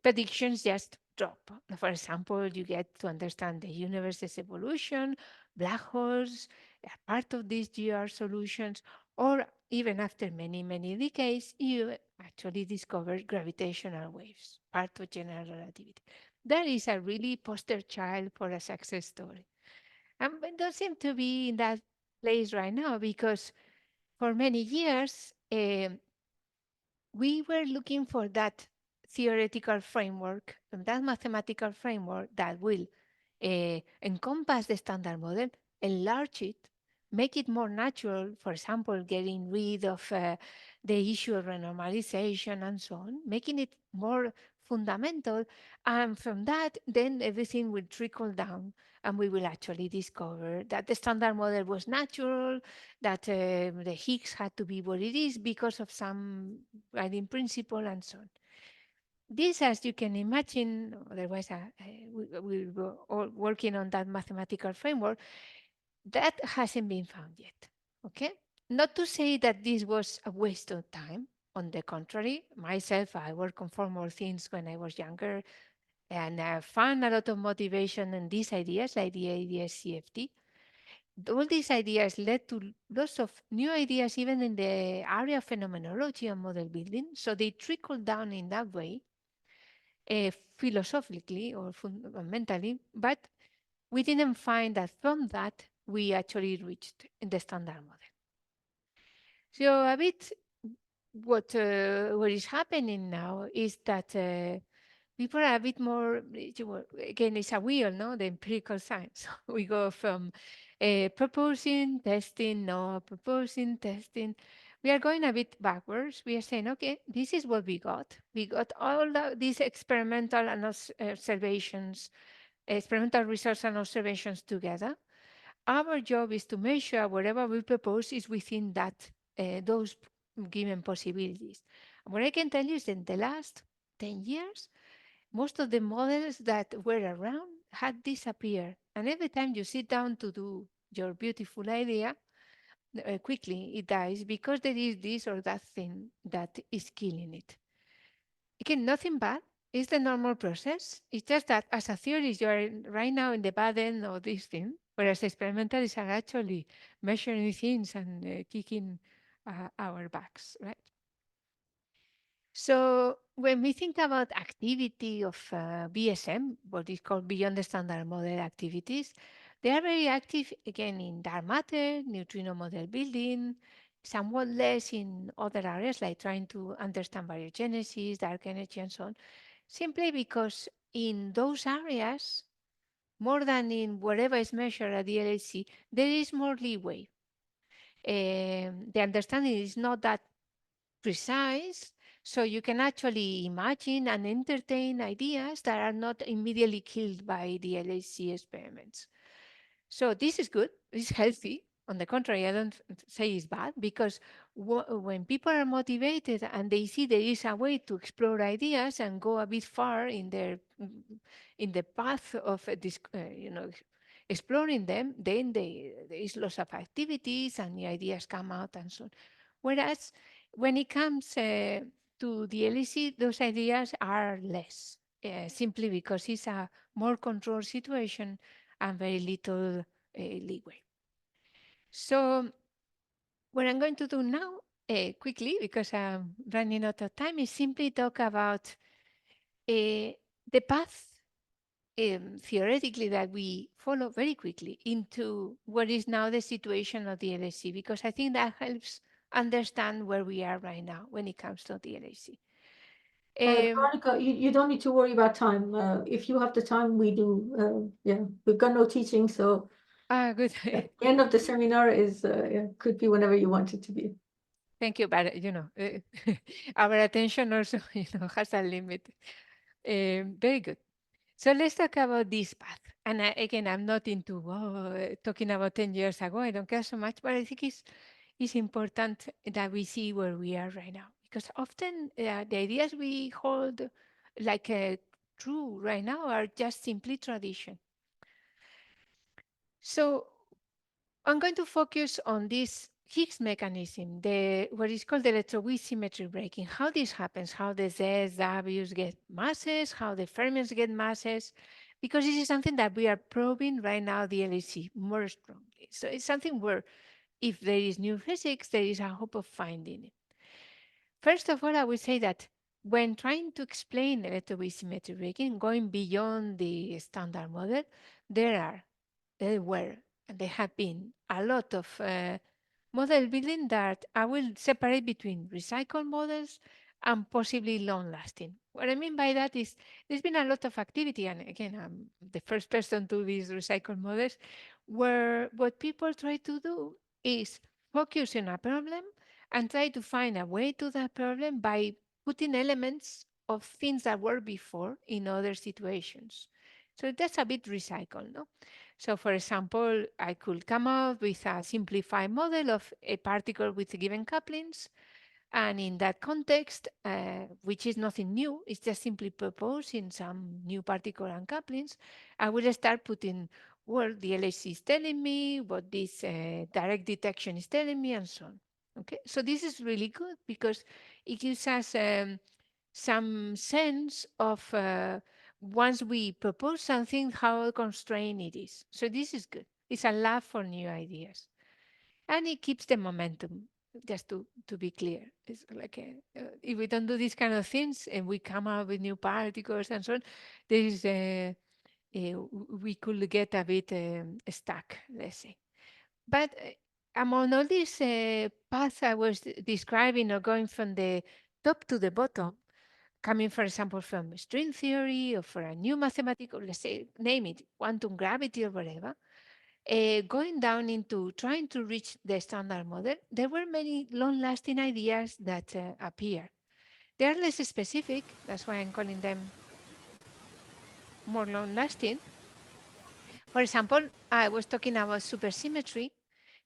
predictions just drop. For example, you get to understand the universe's evolution, black holes are part of these GR solutions, or even after many, many decades, you actually discover gravitational waves, part of general relativity. That is a really poster child for a success story. And we don't seem to be in that place right now because for many years, we were looking for that theoretical framework and that mathematical framework that will encompass the standard model, enlarge it, make it more natural, for example, getting rid of the issue of renormalization and so on, making it more fundamental. And from that, then everything will trickle down and we will actually discover that the standard model was natural, that the Higgs had to be what it is because of some guiding principle and so on. This, as you can imagine, otherwise we were all working on that mathematical framework, that hasn't been found yet, okay? Not to say that this was a waste of time. On the contrary, myself, I worked on formal things when I was younger and I found a lot of motivation in these ideas, like the ADS CFT. All these ideas led to lots of new ideas, even in the area of phenomenology and model building. So they trickled down in that way, philosophically or fundamentally, but we didn't find that from that we actually reached the standard model. So a bit what is happening now is that people are a bit more, again, it's a wheel, no? The empirical science. We go from proposing, testing, no, proposing, testing. We are going a bit backwards. We are saying, okay, this is what we got. We got all these experimental and observations, experimental results and observations together. Our job is to make sure whatever we propose is within that those given possibilities. What I can tell you is that in the last 10 years, most of the models that were around had disappeared. And every time you sit down to do your beautiful idea, quickly it dies because there is this or that thing that is killing it. Again, nothing bad. It's the normal process. It's just that as a theorist, you are right now in the bad end of this thing, whereas experimentalists are actually measuring things and kicking our backs, right? So when we think about activity of BSM, what is called beyond the standard model activities, they are very active again in dark matter, neutrino model building, somewhat less in other areas like trying to understand baryogenesis, dark energy, and so on, simply because in those areas, more than in whatever is measured at the LHC, there is more leeway. The understanding is not that precise, so you can actually imagine and entertain ideas that are not immediately killed by the LHC experiments. So this is good, it's healthy. On the contrary, I don't say it's bad, because when people are motivated and they see there is a way to explore ideas and go a bit far in in the path of this, exploring them, then there is lots of activities and the ideas come out and so on. Whereas when it comes to the LEC, those ideas are less, simply because it's a more controlled situation and very little leeway. So what I'm going to do now, quickly, because I'm running out of time, is simply talk about the path, theoretically, that we follow very quickly into what is now the situation of the LHC, because I think that helps understand where we are right now when it comes to the LHC. Veronica, you don't need to worry about time. If you have the time, we do. Yeah, we've got no teaching, so Good. the end of the seminar is could be whenever you want it to be. Thank you, but our attention also, has a limit. Very good. So let's talk about this path. And again, I'm not into talking about 10 years ago. I don't care so much, but I think it's important that we see where we are right now. Because often the ideas we hold like true right now are just simply tradition. So I'm going to focus on this Higgs mechanism, what is called the electroweak symmetry breaking, how this happens, how the Z's, W's get masses, how the fermions get masses, because this is something that we are probing right now, the LHC, more strongly. So it's something where if there is new physics, there is a hope of finding it. First of all, I would say that when trying to explain electroweak symmetry breaking, going beyond the standard model, there were, and there have been a lot of model building that I will separate between recycled models and possibly long lasting. What I mean by that is there's been a lot of activity, and again, I'm the first person to these recycled models, where what people try to do is focus on a problem and try to find a way to that problem by putting elements of things that were before in other situations. So that's a bit recycled, no? So for example, I could come up with a simplified model of a particle with given couplings. And in that context, which is nothing new, it's just simply proposing some new particle and couplings, I will start putting what the LHC is telling me, what this direct detection is telling me, and so on. Okay, so this is really good because it gives us some sense of once we propose something, how constrained it is. So this is good. It's a lab for new ideas. And it keeps the momentum, just to be clear. It's like if we don't do these kind of things and we come up with new particles and so on, there is we could get a bit stuck, let's say. But among all these paths I was describing, or going from the top to the bottom, coming, for example, from string theory or for a new mathematical, let's say, name it, quantum gravity or whatever, going down into trying to reach the standard model, there were many long-lasting ideas that appear. They are less specific, that's why I'm calling them more long-lasting. For example, I was talking about supersymmetry.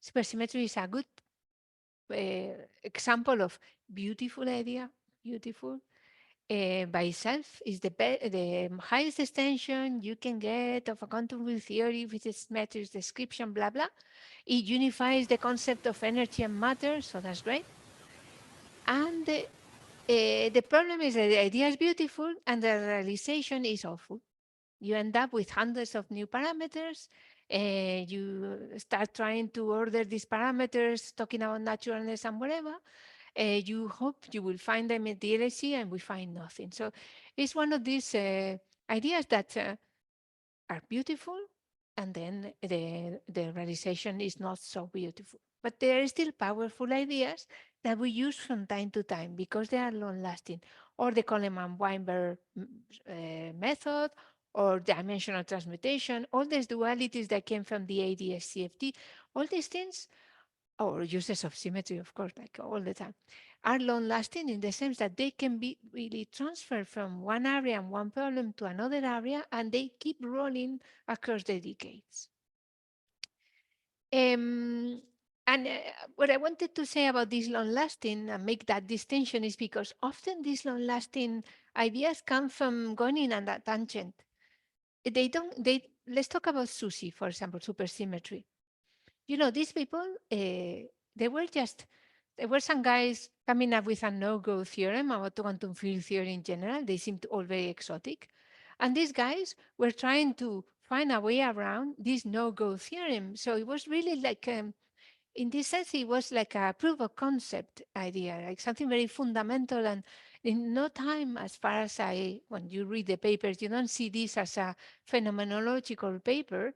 Supersymmetry is a good example of beautiful idea, beautiful, by itself is the highest extension you can get of a quantum field theory with its matrix description, blah, blah. It unifies the concept of energy and matter, so that's great. And the problem is that the idea is beautiful and the realization is awful. You end up with hundreds of new parameters. You start trying to order these parameters, talking about naturalness and whatever. You hope you will find them in the LHC, and we find nothing. So it's one of these ideas that are beautiful, and then the realization is not so beautiful. But there are still powerful ideas that we use from time to time because they are long-lasting, or the Coleman-Weinberg method, or dimensional transmutation, all these dualities that came from the ADS-CFT, all these things, or uses of symmetry, of course, like all the time. are long-lasting in the sense that they can be really transferred from one area and one problem to another area, and they keep rolling across the decades. And what I wanted to say about this long-lasting and make that distinction is because often these long-lasting ideas come from going in on that tangent. Let's talk about SUSY, for example, supersymmetry. You know, these people, there were some guys coming up with a no-go theorem about quantum field theory in general. They seemed all very exotic. And these guys were trying to find a way around this no-go theorem. So it was really like, in this sense, it was like a proof of concept idea, like something very fundamental. And in no time, as far as when you read the papers, you don't see this as a phenomenological paper.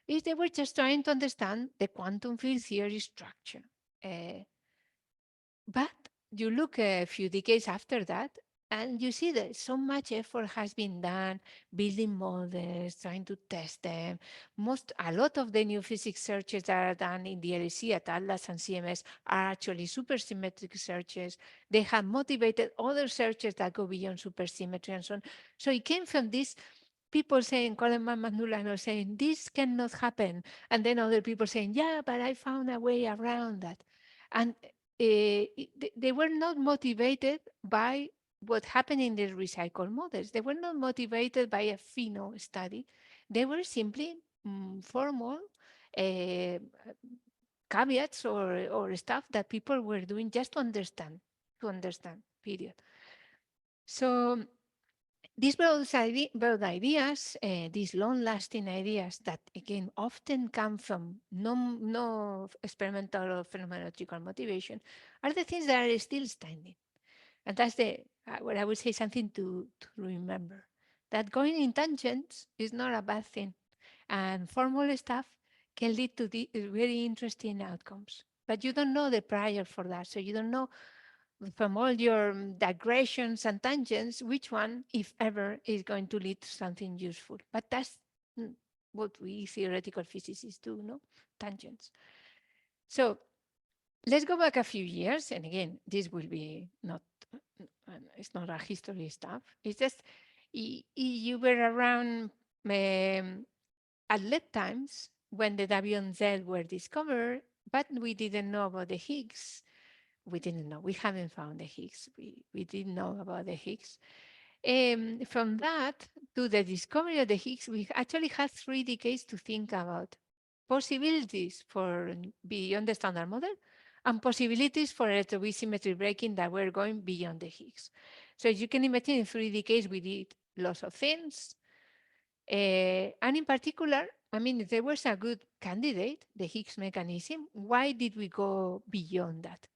They were just trying to understand the quantum field theory structure. But you look a few decades after that, and you see that so much effort has been done building models, trying to test them. A lot of the new physics searches that are done in the LHC at Atlas and CMS are actually supersymmetric searches. They have motivated other searches that go beyond supersymmetry and so on. So it came from this people saying, Coleman Mandulano saying, this cannot happen. And then other people saying, yeah, but I found a way around that. And they were not motivated by what happened in the recycled models. They were not motivated by a Fino study. They were simply formal caveats or stuff that people were doing just to understand, period. So these broad ideas, these long-lasting ideas that, again, often come from no experimental or phenomenological motivation, are the things that are still standing. And that's what I would say, something to remember, that going in tangents is not a bad thing. And formal stuff can lead to very interesting outcomes. But you don't know the prior for that. So you don't know from all your digressions and tangents, which one, if ever, is going to lead to something useful. But that's what we theoretical physicists do, no? Tangents. So let's go back a few years. And again, this will be it's not a history stuff. It's just, you were around at late times when the W and Z were discovered, but we didn't know about the Higgs. We didn't know. We haven't found the Higgs. We didn't know about the Higgs. From that to the discovery of the Higgs, we actually had 3 decades to think about possibilities for beyond the standard model and possibilities for electroweak symmetry breaking that were going beyond the Higgs. So as you can imagine, in 3 decades, we did lots of things. And in particular, I mean, if there was a good candidate, the Higgs mechanism, why did we go beyond that?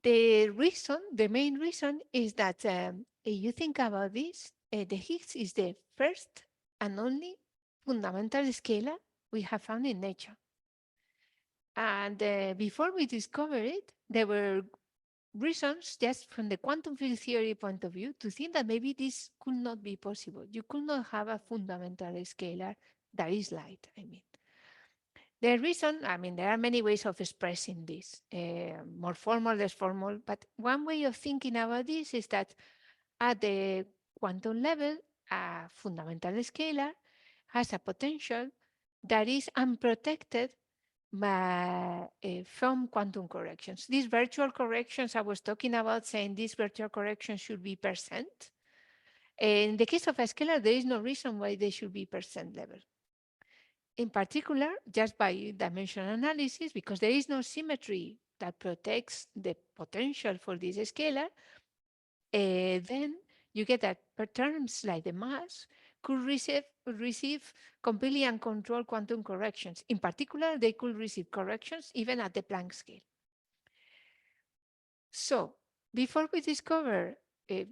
The main reason is that if you think about this, the Higgs is the first and only fundamental scalar we have found in nature. And before we discovered it, there were reasons just from the quantum field theory point of view to think that maybe this could not be possible. You could not have a fundamental scalar that is light, I mean. The reason, I mean, there are many ways of expressing this, more formal, less formal, but one way of thinking about this is that at the quantum level, a fundamental scalar has a potential that is unprotected by, from quantum corrections. These virtual corrections I was talking about, saying these virtual corrections should be percent. In the case of a scalar, there is no reason why they should be percent level. In particular, just by dimensional analysis, because there is no symmetry that protects the potential for this scalar, then you get that terms like the mass could receive completely uncontrolled quantum corrections. In particular, they could receive corrections even at the Planck scale. So before we discovered,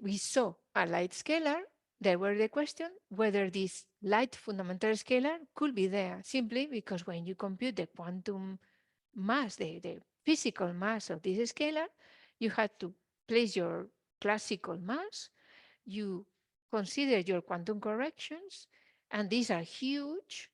we saw a light scalar, there were the question whether this light fundamental scalar could be there, simply because when you compute the quantum mass, the physical mass of this scalar, you had to place your classical mass, you consider your quantum corrections, and these are huge.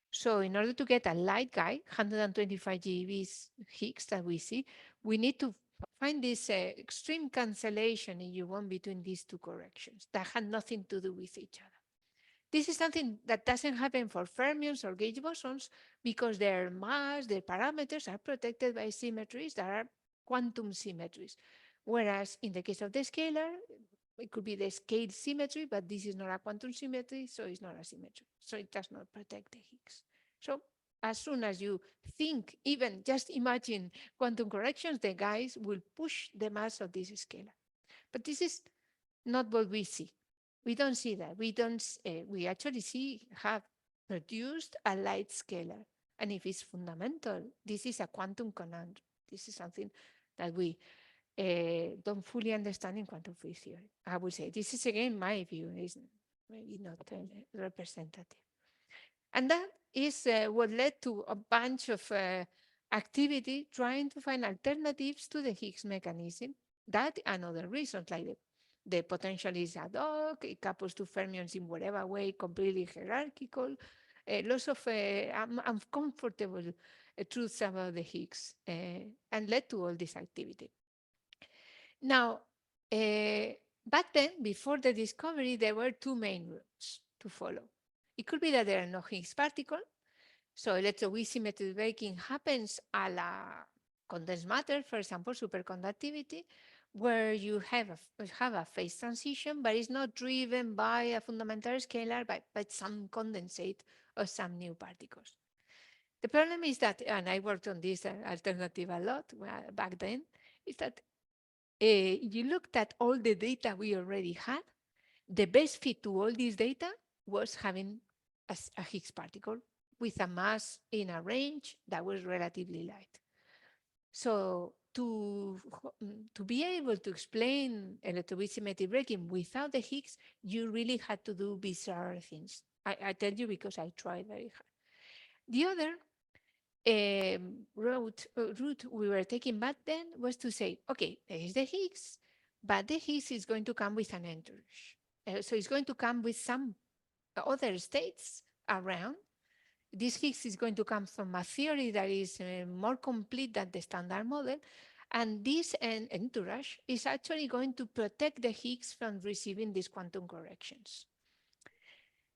So in order to get a light guy, 125 GeV Higgs that we see, we need to find this extreme cancellation, if you want, between these two corrections that had nothing to do with each other. This is something that doesn't happen for fermions or gauge bosons because their mass, their parameters are protected by symmetries that are quantum symmetries. Whereas in the case of the scalar, it could be the scale symmetry, but this is not a quantum symmetry, so it's not a symmetry. So it does not protect the Higgs. So as soon as you think, even just imagine quantum corrections, the guys will push the mass of this scalar. But this is not what we see. We don't see that. We actually have produced a light scalar. And if it's fundamental, this is a quantum conundrum. This is something that we don't fully understand in quantum field theory. I would say this is again my view, is maybe not representative. And that is what led to a bunch of activity trying to find alternatives to the Higgs mechanism. That and other reasons, like the potential is ad hoc, it couples to fermions in whatever way, completely hierarchical, lots of uncomfortable truths about the Higgs, and led to all this activity. Now, back then, before the discovery, there were two main rules to follow. It could be that there are no Higgs particles, so electroweak symmetry breaking happens a la condensed matter, for example, superconductivity, where you have a phase transition, but it's not driven by a fundamental scalar, but some condensate or some new particles. The problem is that, and I worked on this alternative a lot back then, is that you looked at all the data we already had. The best fit to all this data was having a Higgs particle with a mass in a range that was relatively light. So to be able to explain electroweak symmetry breaking without the Higgs, you really had to do bizarre things. I tell you because I tried very hard. The other route we were taking back then was to say, okay, there is the Higgs, but the Higgs is going to come with an entourage. So it's going to come with some other states around. This Higgs is going to come from a theory that is more complete than the standard model. And this entourage is actually going to protect the Higgs from receiving these quantum corrections.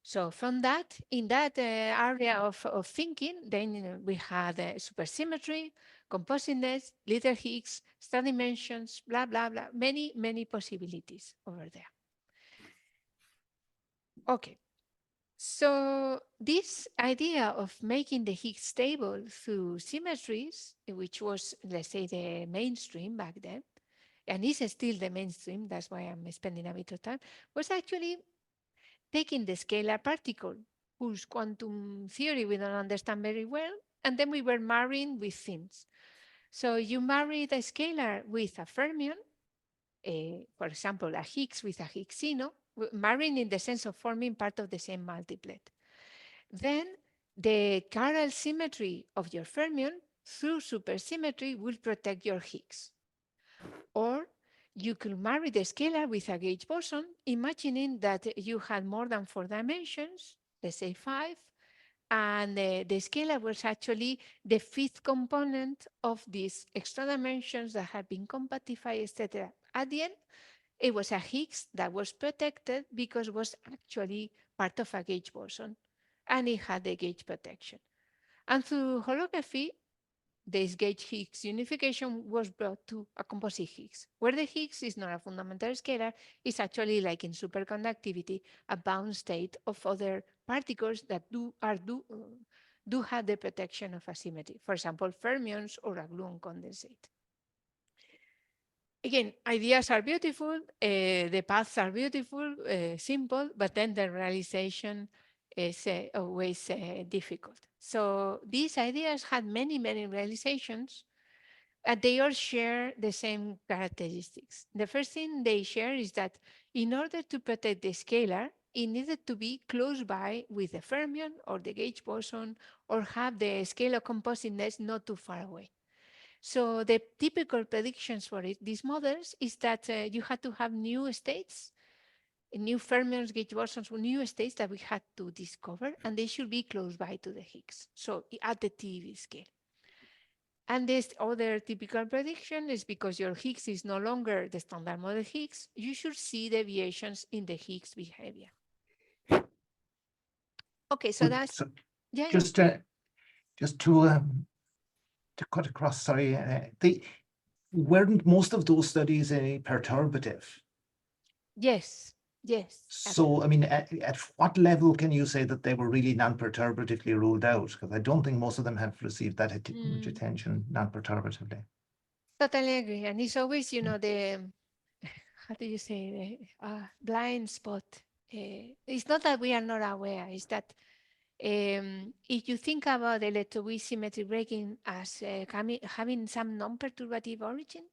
So from that, in that area of thinking, then we had supersymmetry, compositeness, little Higgs, star dimensions, blah, blah, blah, many, many possibilities over there. Okay. So this idea of making the Higgs stable through symmetries, which was, let's say, the mainstream back then, and is still the mainstream, that's why I'm spending a bit of time, was actually taking the scalar particle, whose quantum theory we don't understand very well, and then we were marrying with things. So you marry the scalar with a fermion, for example, a Higgs with a Higgsino, marrying in the sense of forming part of the same multiplet. Then the chiral symmetry of your fermion through supersymmetry will protect your Higgs. Or you could marry the scalar with a gauge boson, imagining that you had more than 4 dimensions, let's say 5, and the scalar was actually the 5th component of these extra dimensions that had been compactified, etc. At the end, it was a Higgs that was protected because it was actually part of a gauge boson, and it had the gauge protection. And through holography, this gauge Higgs unification was brought to a composite Higgs, where the Higgs is not a fundamental scalar, it's actually, like in superconductivity, a bound state of other particles that do have the protection of asymmetry. For example, fermions or a gluon condensate. Again, ideas are beautiful, the paths are beautiful, simple, but then the realization is always difficult. So these ideas had many, many realizations, and they all share the same characteristics. The first thing they share is that in order to protect the scalar, it needed to be close by with the fermion or the gauge boson, or have the scalar compositeness not too far away. So the typical predictions for these models is that you had to have new states, new fermions, gauge bosons, new states that we had to discover, and they should be close by to the Higgs. So at the TeV scale. And this other typical prediction is because your Higgs is no longer the standard model Higgs, you should see deviations in the Higgs behavior. Okay, so that's, So yeah. just to cut across, sorry, weren't most of those studies perturbative? Yes. So, I mean, at what level can you say that they were really non-perturbatively ruled out? Because I don't think most of them have received that much attention non-perturbatively. Totally agree. And it's always, the, how do you say, the blind spot. It's not that we are not aware, it's that if you think about electroweak symmetry breaking as having some non-perturbative origin,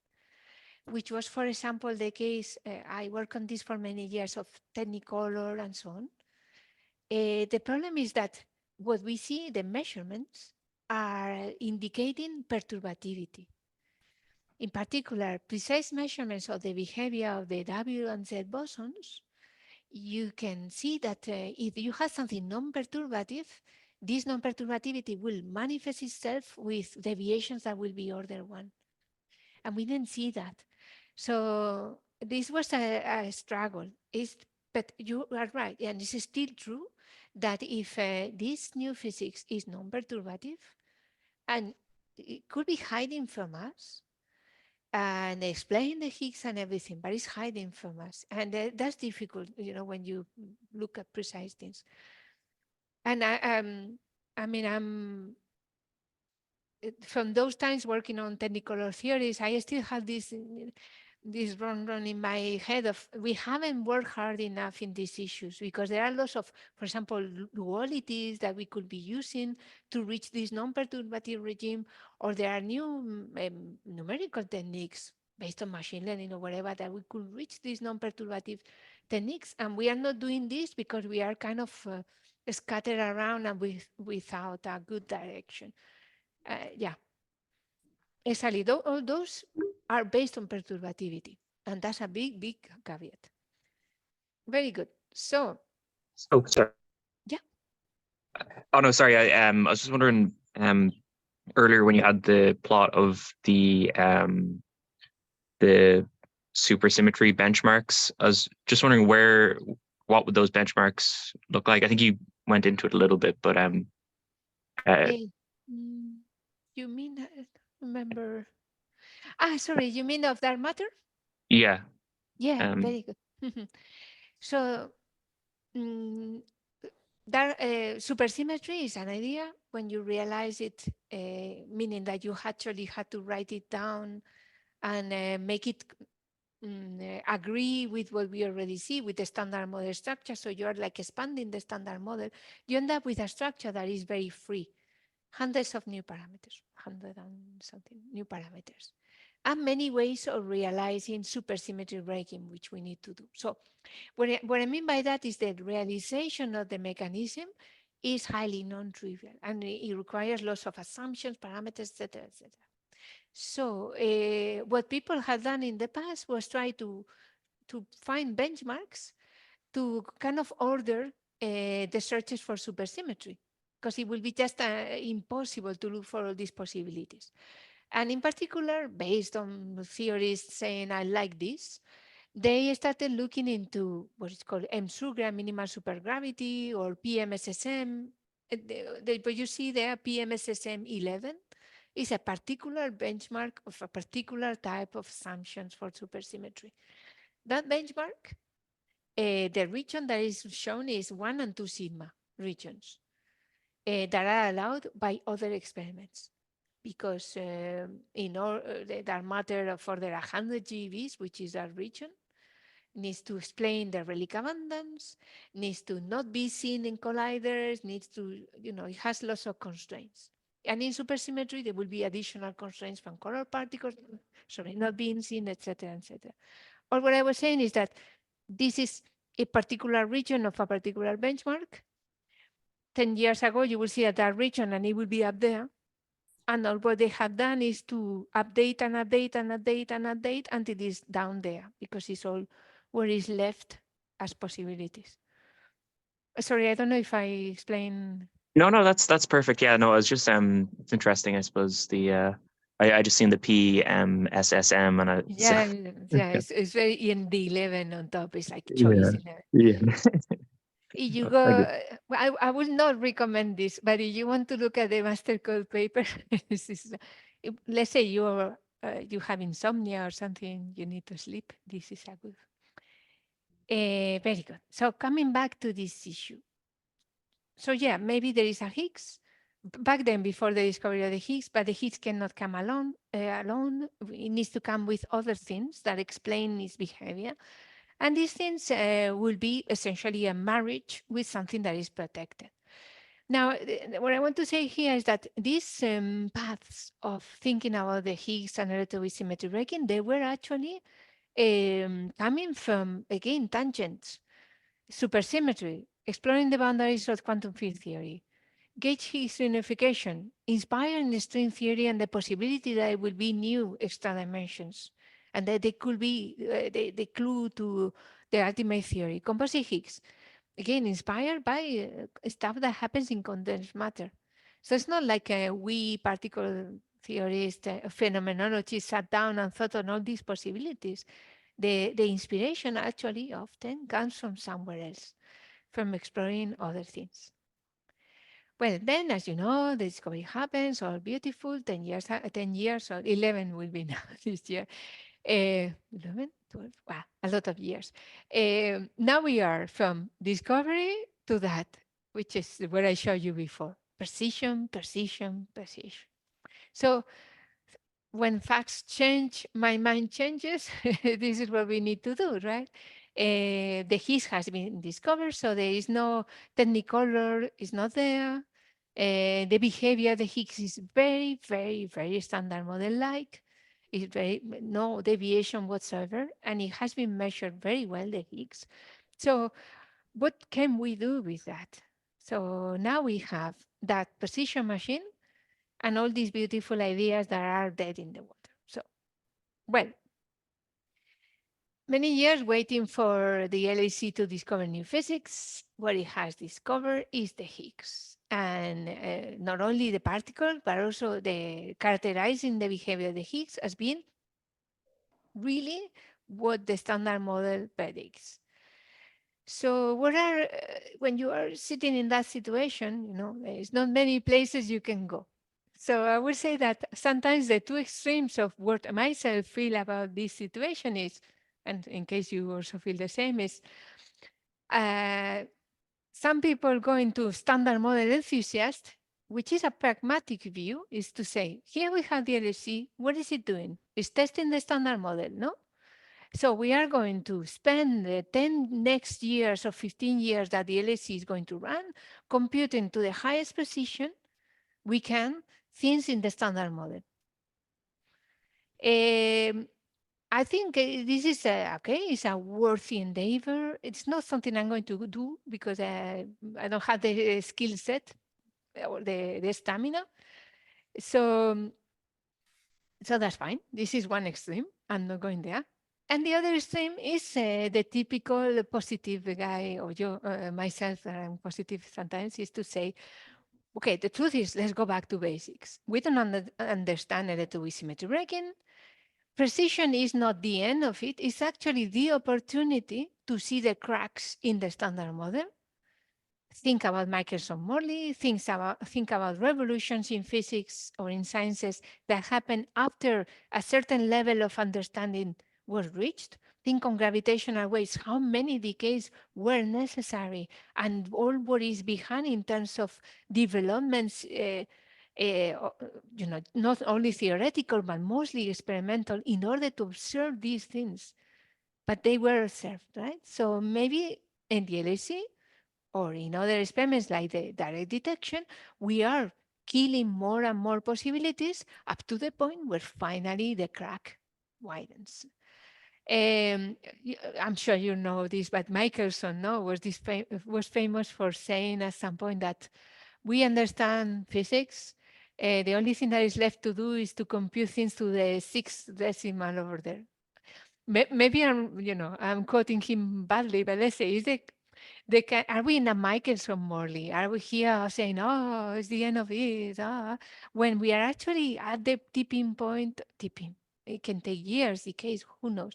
which was, for example, the case, I worked on this for many years of Technicolor and so on. The problem is that what we see, the measurements, are indicating perturbativity. In particular, precise measurements of the behavior of the W and Z bosons, you can see that if you have something non-perturbative, this non-perturbativity will manifest itself with deviations that will be order 1. And we didn't see that. So this was a struggle. But you are right, and this is still true, that if this new physics is non-perturbative, and it could be hiding from us, and explain the Higgs and everything, but it's hiding from us. And that's difficult, when you look at precise things. And I'm from those times working on Technicolor theories, I still have this run in my head of we haven't worked hard enough in these issues, because there are lots of, for example, dualities that we could be using to reach this non-perturbative regime, or there are new numerical techniques based on machine learning or whatever that we could reach these non-perturbative techniques. And we are not doing this because we are kind of scattered around and without a good direction. Yeah, exactly. All those are based on perturbativity, and that's a big caveat. Very good. So, Oh, sorry. Yeah. Oh no, sorry. I was just wondering earlier when you had the plot of the supersymmetry benchmarks, I was just wondering what would those benchmarks look like? I think you went into it a little bit, but you mean, I don't remember? Sorry, you mean of dark matter? yeah. Yeah, very good. So, supersymmetry is an idea when you realize it, meaning that you actually had to write it down and make it agree with what we already see with the standard model structure. So you're like expanding the standard model. You end up with a structure that is very free, hundreds of new parameters, 100 and something new parameters, and many ways of realizing supersymmetry breaking, which we need to do. So what I mean by that is that realization of the mechanism is highly non-trivial, and it requires lots of assumptions, parameters, etc., etc. So what people have done in the past was try to find benchmarks to kind of order the searches for supersymmetry, because it will be just impossible to look for all these possibilities. And in particular, based on theories saying I like this, they started looking into what is called M-SUGRA, minimal supergravity, or PMSSM. But you see there, PMSSM 11 is a particular benchmark of a particular type of assumptions for supersymmetry. That benchmark, the region that is shown is 1 and 2 sigma regions that are allowed by other experiments. Because in all the dark matter for the 100 GeVs, which is our region, needs to explain the relic abundance, needs to not be seen in colliders, needs to, it has lots of constraints. And in supersymmetry, there will be additional constraints from color particles, sorry, not being seen, etc., etc. Or what I was saying is that this is a particular region of a particular benchmark. 10 years ago, you will see that region and it will be up there. And all what they have done is to update and update and update and update until it's down there, because it's all what is left as possibilities. Sorry, I don't know if I explain. No, that's perfect. Yeah, no, it's just it's interesting, I suppose, the I just seen the P, M, S, S, M, and It's very in the 11 on top. It's like Yeah. choice 11. yeah. If you I go, get- I will not recommend this, but if you want to look at the master code paper, let's say you have insomnia or something, you need to sleep. This is a good. Very good. So coming back to this issue. So yeah, maybe there is a Higgs back then before the discovery of the Higgs, but the Higgs cannot come alone. It needs to come with other things that explain its behavior. And these things will be essentially a marriage with something that is protected. Now, what I want to say here is that these paths of thinking about the Higgs and relative symmetry breaking, they were actually coming from, again, tangents, supersymmetry, exploring the boundaries of quantum field theory, gauge Higgs unification, inspiring string theory and the possibility that it will be new extra dimensions, and that they could be the clue to the ultimate theory. Composite Higgs, again, inspired by stuff that happens in condensed matter. So it's not like we particle theorists, phenomenologists sat down and thought on all these possibilities. The inspiration actually often comes from somewhere else, from exploring other things. Well, then, as you know, the discovery happens, all beautiful, 10 years or 11 will be now this year. 11, 12, wow, a lot of years. Now we are from discovery to that, which is what I showed you before. Precision, precision, precision. So when facts change, my mind changes. This is what we need to do, right? The Higgs has been discovered, so there is no technicolor, is not there. The behavior of the Higgs is very, very, very standard model-like. It's very no deviation whatsoever, and it has been measured very well, the Higgs. So what can we do with that? So now we have that precision machine and all these beautiful ideas that are dead in the water. So, well, many years waiting for the LHC to discover new physics. What it has discovered is the Higgs. And not only the particle, but also the characterizing the behavior of the Higgs as being really what the standard model predicts. So when you are sitting in that situation, there's not many places you can go. So I would say that sometimes the two extremes of what I myself feel about this situation is, and in case you also feel the same, is some people go into standard model enthusiast, which is a pragmatic view, is to say, here we have the LHC, what is it doing? It's testing the standard model, no? So we are going to spend the 10 next years or 15 years that the LHC is going to run, computing to the highest precision we can things in the standard model. I think this is it's a worthy endeavor. It's not something I'm going to do because I don't have the skill set or the stamina. So that's fine. This is one extreme. I'm not going there. And the other extreme is the typical positive guy, or myself, that I'm positive sometimes, is to say, okay, the truth is, let's go back to basics. We don't understand relative symmetry breaking. Precision is not the end of it. It's actually the opportunity to see the cracks in the standard model. Think about Michelson-Morley, think about revolutions in physics or in sciences that happen after a certain level of understanding was reached. Think on gravitational waves, how many decades were necessary, and all what is behind in terms of developments, not only theoretical, but mostly experimental, in order to observe these things. But they were observed, right? So maybe in the LHC, or in other experiments like the direct detection, we are killing more and more possibilities up to the point where finally the crack widens. I'm sure you know this, but Michelson was famous for saying at some point that we understand physics. The only thing that is left to do is to compute things to the 6th decimal over there. Maybe I'm quoting him badly, but let's say Are we in a Michelson Morley? Are we here saying, oh, it's the end of it? When we are actually at the tipping point, it can take years, decades, who knows?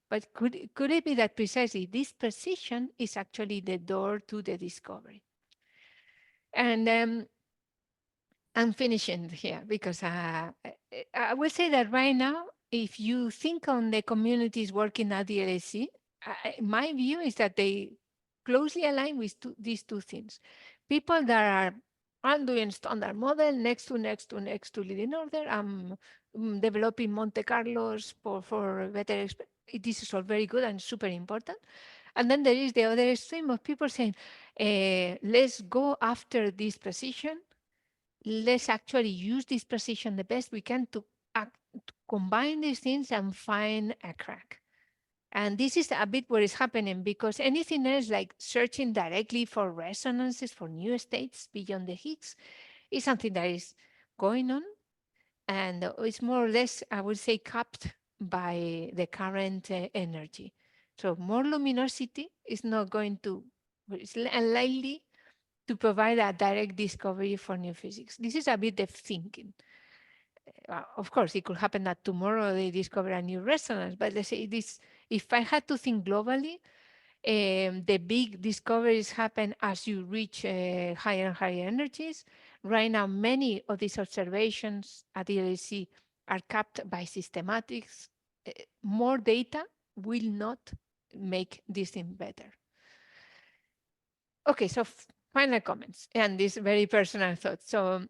But could it be that precisely this precision is actually the door to the discovery? And I'm finishing here because I will say that right now, if you think on the communities working at the LSE, my view is that they closely align with these two things. People that are doing standard model next to leading order. I'm developing Monte Carlos for better. This is all very good and super important. And then there is the other extreme of people saying, let's go after this precision. Let's actually use this precision the best we can to combine these things and find a crack. And this is a bit what is happening, because anything else like searching directly for resonances for new states beyond the Higgs is something that is going on. And it's more or less, I would say, capped by the current energy. So more luminosity is not going to, it's unlikely to provide a direct discovery for new physics. This is a bit of thinking. Of course, it could happen that tomorrow they discover a new resonance, but let's say this, if I had to think globally, the big discoveries happen as you reach higher and higher energies. Right now, many of these observations at the LHC are capped by systematics. More data will not make this thing better. Okay, so final comments and this very personal thought. So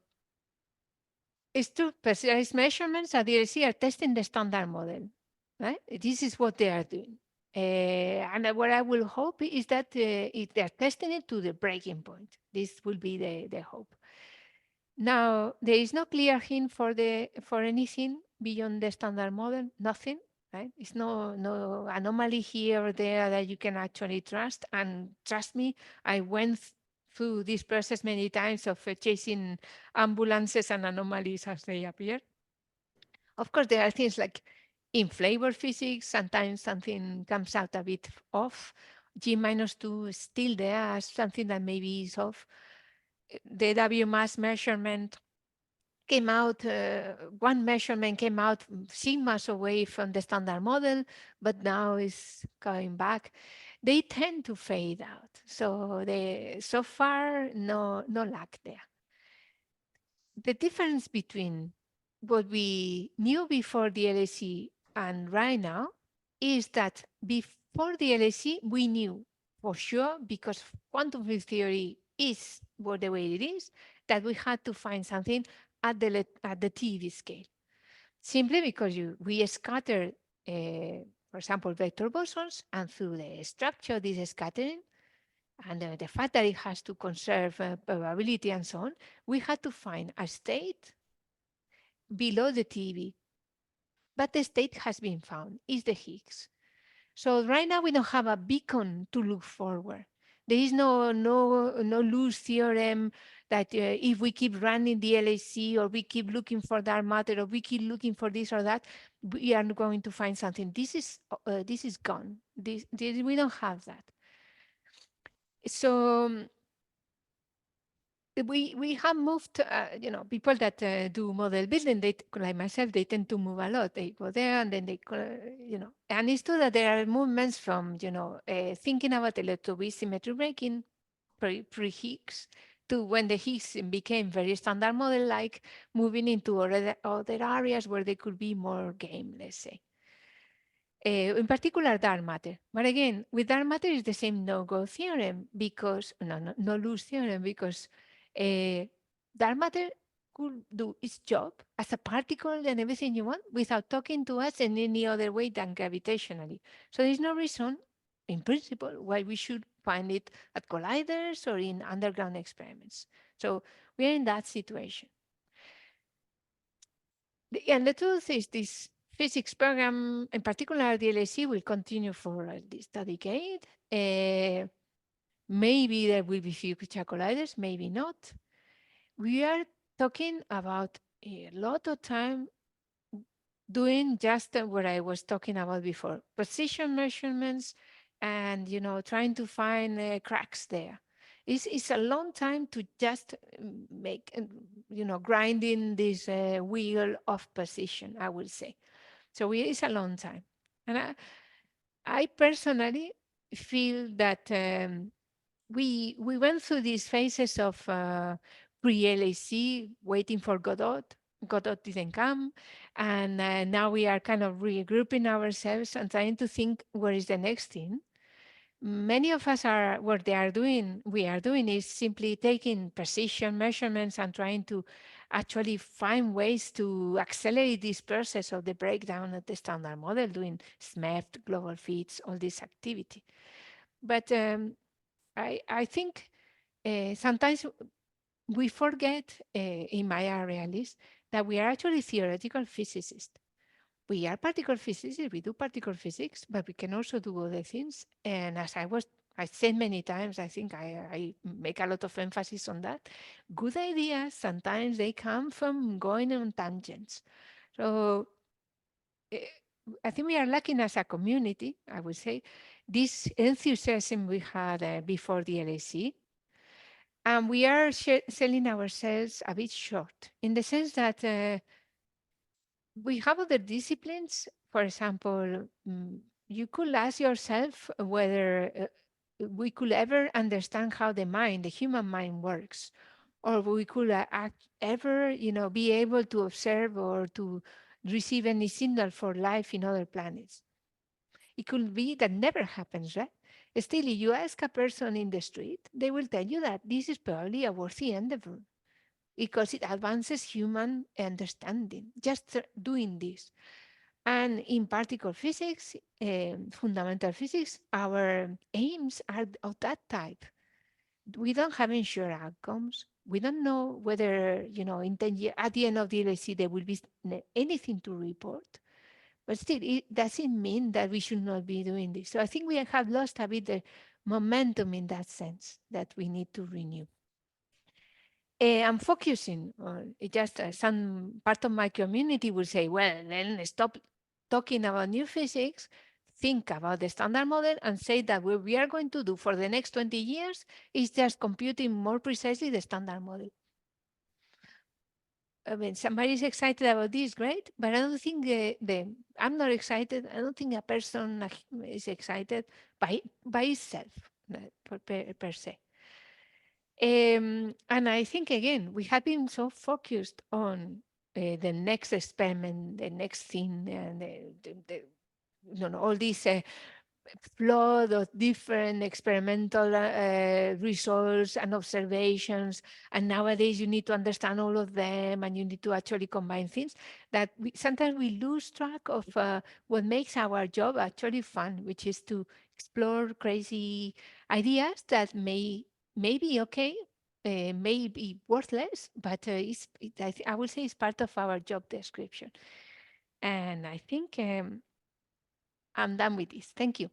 it's true, precise measurements at the LHC are testing the standard model, right? This is what they are doing. And what I will hope is that if they're testing it to the breaking point, this will be the hope. Now, there is no clear hint for anything beyond the standard model, nothing, right? It's no anomaly here or there that you can actually trust. And trust me, I went through this process many times of chasing ambulances and anomalies as they appear. Of course, there are things like in flavor physics, sometimes something comes out a bit off. G-2 is still there as something that maybe is off. The W mass measurement came out, one measurement came out sigmas away from the standard model, but now is coming back. They tend to fade out. So far, no luck there. The difference between what we knew before the LHC and right now is that before the LHC, we knew for sure, because quantum field theory is the way it is, that we had to find something at the TeV scale. Simply because we scattered, for example, vector bosons, and through the structure of this scattering, and the fact that it has to conserve probability and so on, we had to find a state below the TeV. But the state has been found, is the Higgs. So right now we don't have a beacon to look forward. There is no loose theorem that if we keep running the LHC, or we keep looking for dark matter, or we keep looking for this or that, we are going to find something. This is gone. We don't have that. So we have moved, people that do model building, they, like myself, they tend to move a lot. They go there and then they, and it's true that there are movements from, thinking about electroweak symmetry breaking pre-Higgs to when the Higgs became very standard model, like moving into other areas where they could be more game, let's say. In particular, dark matter. But again, with dark matter is the same no-go theorem, because, no lose theorem, because dark matter could do its job as a particle and everything you want without talking to us in any other way than gravitationally. So there's no reason, in principle, why we should find it at colliders or in underground experiments. So we're in that situation. And the truth is, this physics program, in particular the LHC, will continue for at least a decade. Maybe there will be future colliders, maybe not. We are talking about a lot of time doing just what I was talking about before. Precision measurements and, you know, trying to find cracks there. It's a long time to just make, you know, grinding this wheel of position, I would say. So it's a long time. And I personally feel that we went through these phases of pre-LAC, waiting for Godot. Godot didn't come, and now we are kind of regrouping ourselves and trying to think where is the next thing. Many of us are what they are doing. We are doing is simply taking precision measurements and trying to actually find ways to accelerate this process of the breakdown of the standard model, doing SMEFT, global fits, all this activity. But I think sometimes we forget in my area at least that we are actually theoretical physicists. We are particle physicists, we do particle physics, but we can also do other things. And as I said many times, I think I make a lot of emphasis on that. Good ideas, sometimes they come from going on tangents. So I think we are lacking as a community, I would say, this enthusiasm we had before the LAC. And we are selling ourselves a bit short in the sense that we have other disciplines. For example, you could ask yourself whether we could ever understand how the mind, the human mind works, or we could ever, you know, be able to observe or to receive any signal for life in other planets. It could be that never happens, right? Still, if you ask a person in the street, they will tell you that this is probably a worthy endeavor because it advances human understanding, just doing this. And in particle physics, fundamental physics, our aims are of that type. We don't have sure outcomes. We don't know whether, you know, in 10 years, at the end of the LAC, there will be anything to report. But still, it doesn't mean that we should not be doing this. So I think we have lost a bit the momentum in that sense that we need to renew. I'm focusing on it. Just some part of my community will say, well, then stop talking about new physics, think about the standard model and say that what we are going to do for the next 20 years is just computing more precisely the standard model. I mean, somebody's excited about this, great, but I don't think I'm not excited. I don't think a person is excited by itself per se. And I think, again, we have been so focused on the next experiment, the next thing, and you know, all these flood of different experimental results and observations. And nowadays you need to understand all of them and you need to actually combine things that sometimes we lose track of what makes our job actually fun, which is to explore crazy ideas that may be okay, may be worthless, but I would say it's part of our job description. And I think I'm done with this. Thank you.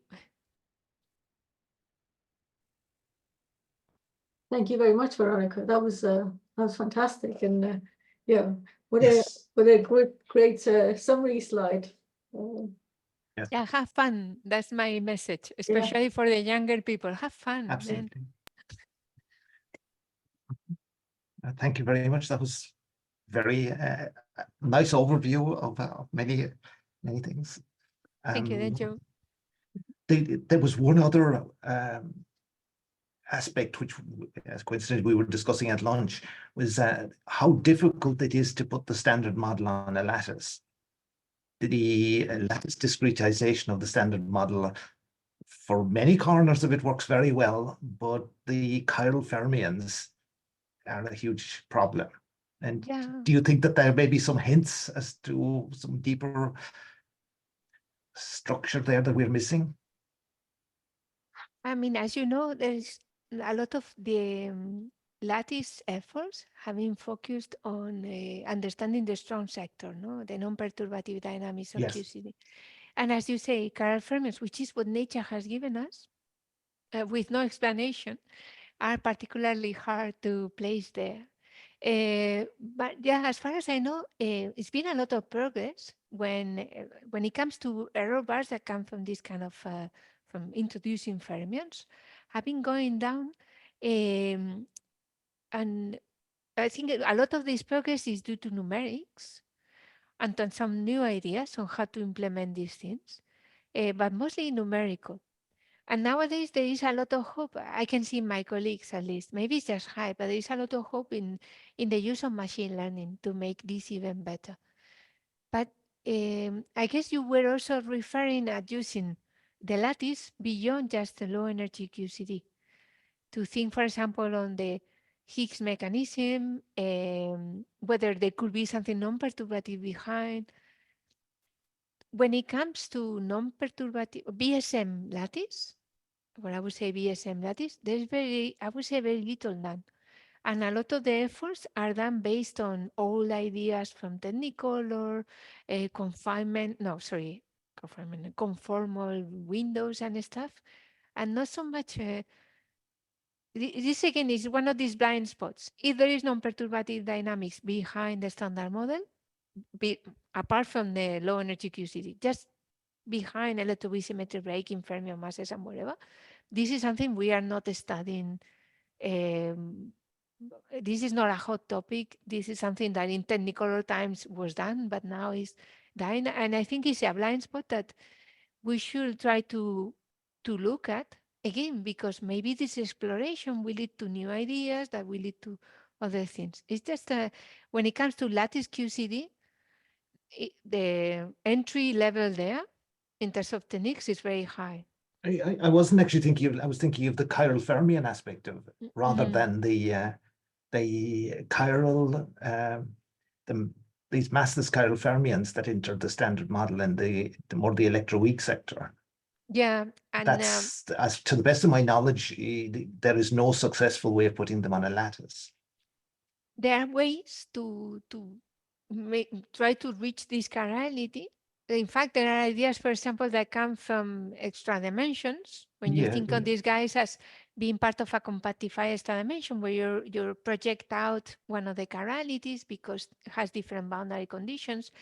Thank you very much, Veronica. That was fantastic, and yeah, what Yes. a great summary slide. Yes, Yeah, have fun. That's my message, especially for the younger people. Have fun. absolutely. Thank you very much. That was very nice overview of many things. Thank you, Denjo. There was one other aspect which, as coincidentally, we were discussing at lunch, was how difficult it is to put the standard model on a lattice. The lattice discretization of the standard model, for many corners of it, works very well, but the chiral fermions are a huge problem. And do you think that there may be some hints as to some deeper structure there that we're missing? I mean, as you know, there's a lot of the lattice efforts have been focused on understanding the strong sector, no, the non-perturbative dynamics of QCD. And as you say, chiral fermions, which is what nature has given us with no explanation, are particularly hard to place there. But yeah, as far as I know, it's been a lot of progress when it comes to error bars that come from this kind of from introducing fermions have been going down. And I think a lot of this progress is due to numerics and on some new ideas on how to implement these things, but mostly numerical. And nowadays there is a lot of hope. I can see my colleagues at least. Maybe it's just high, but there is a lot of hope in the use of machine learning to make this even better. But I guess you were also referring at using the lattice beyond just the low energy QCD to think, for example, on the Higgs mechanism, whether there could be something non-perturbative behind. When it comes to non-perturbative BSM lattice, what I would say BSM lattice, there's I would say very little done. And a lot of the efforts are done based on old ideas from Technicolor, conformal windows and stuff, and not so much. This again is one of these blind spots. If there is non-perturbative dynamics behind the standard model, apart from the low energy QCD, just behind electroviscometry breaking fermion masses and whatever, this is something we are not studying. This is not a hot topic. This is something that in Technicolor times was done, but now is dying. And I think it's a blind spot that we should try to look at again, because maybe this exploration will lead to new ideas that will lead to other things. It's just when it comes to lattice QCD, the entry level there in terms of techniques is very high. I wasn't actually thinking of, I was thinking of the chiral fermion aspect of it, rather than the chiral, these massless chiral fermions that enter the standard model and the more the electroweak sector. Yeah, and That's, as to the best of my knowledge, there is no successful way of putting them on a lattice. there are ways to try to reach this chirality. In fact, there are ideas, for example, that come from extra dimensions. When you think of these guys as being part of a compactified extra dimension, where you project out one of the chiralities because it has different boundary conditions.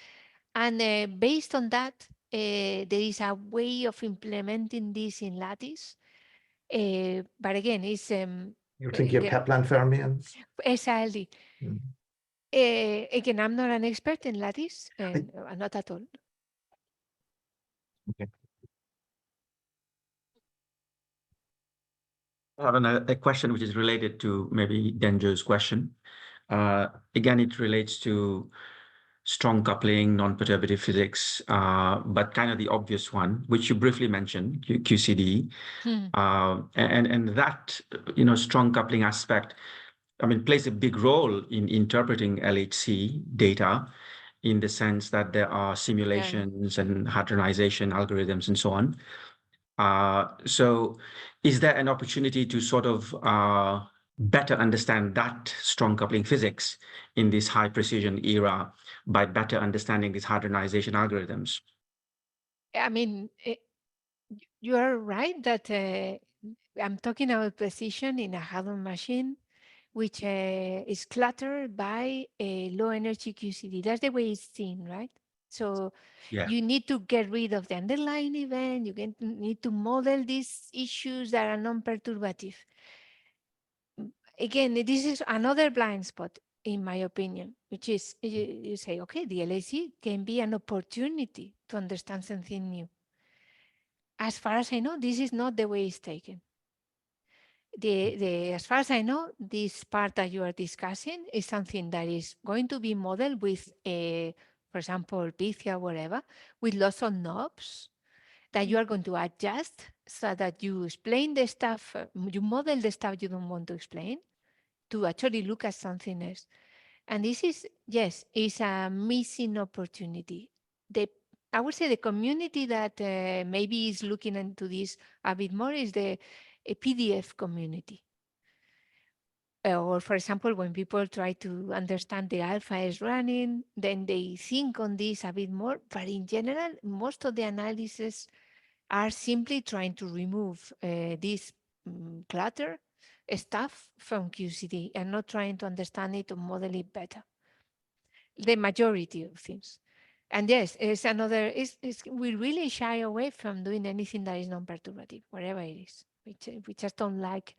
And based on that, there is a way of implementing this in lattice. But again, it's You're thinking of Kaplan fermions? exactly. Again, I'm not an expert in lattice, not at all. Okay. I have a question which is related to maybe Denjo's question. Again, it relates to strong coupling, non-perturbative physics, but kind of the obvious one, which you briefly mentioned, QCD. And that, strong coupling aspect, I mean, plays a big role in interpreting LHC data, in the sense that there are simulations and hadronization algorithms and so on. So is there an opportunity to sort of better understand that strong coupling physics in this high precision era by better understanding these hadronization algorithms? I mean, you are right that I'm talking about precision in a hadron machine, which is cluttered by a low energy QCD. That's the way it's seen, right? So you need to get rid of the underlying event. You need to model these issues that are non-perturbative. Again, this is another blind spot, in my opinion, which is you say, okay, the LHC can be an opportunity to understand something new. As far as I know, this is not the way it's taken. As far as I know, this part that you are discussing is something that is going to be modeled with, for example, Pythia or whatever, with lots of knobs that you are going to adjust so that you explain the stuff, you model the stuff you don't want to explain to actually look at something else. And this is, yes, is a missing opportunity. I would say the community that maybe is looking into this a bit more is the PDF community. Or for example, when people try to understand the alpha is running, then they think on this a bit more. But in general, most of the analysis are simply trying to remove this clutter stuff from QCD and not trying to understand it or model it better. The majority of things. And yes, it's another, we really shy away from doing anything that is non-perturbative, whatever it is. We just don't like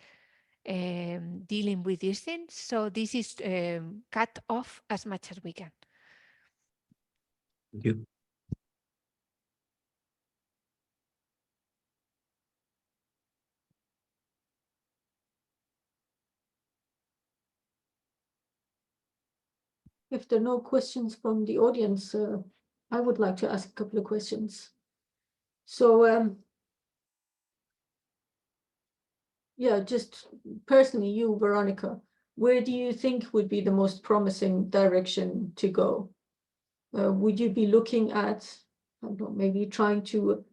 dealing with these things. So this is cut off as much as we can. Thank you. If there are no questions from the audience, I would like to ask a couple of questions. So, yeah, just personally, you, Veronica, where do you think would be the most promising direction to go? Would you be looking at, I don't know, maybe trying to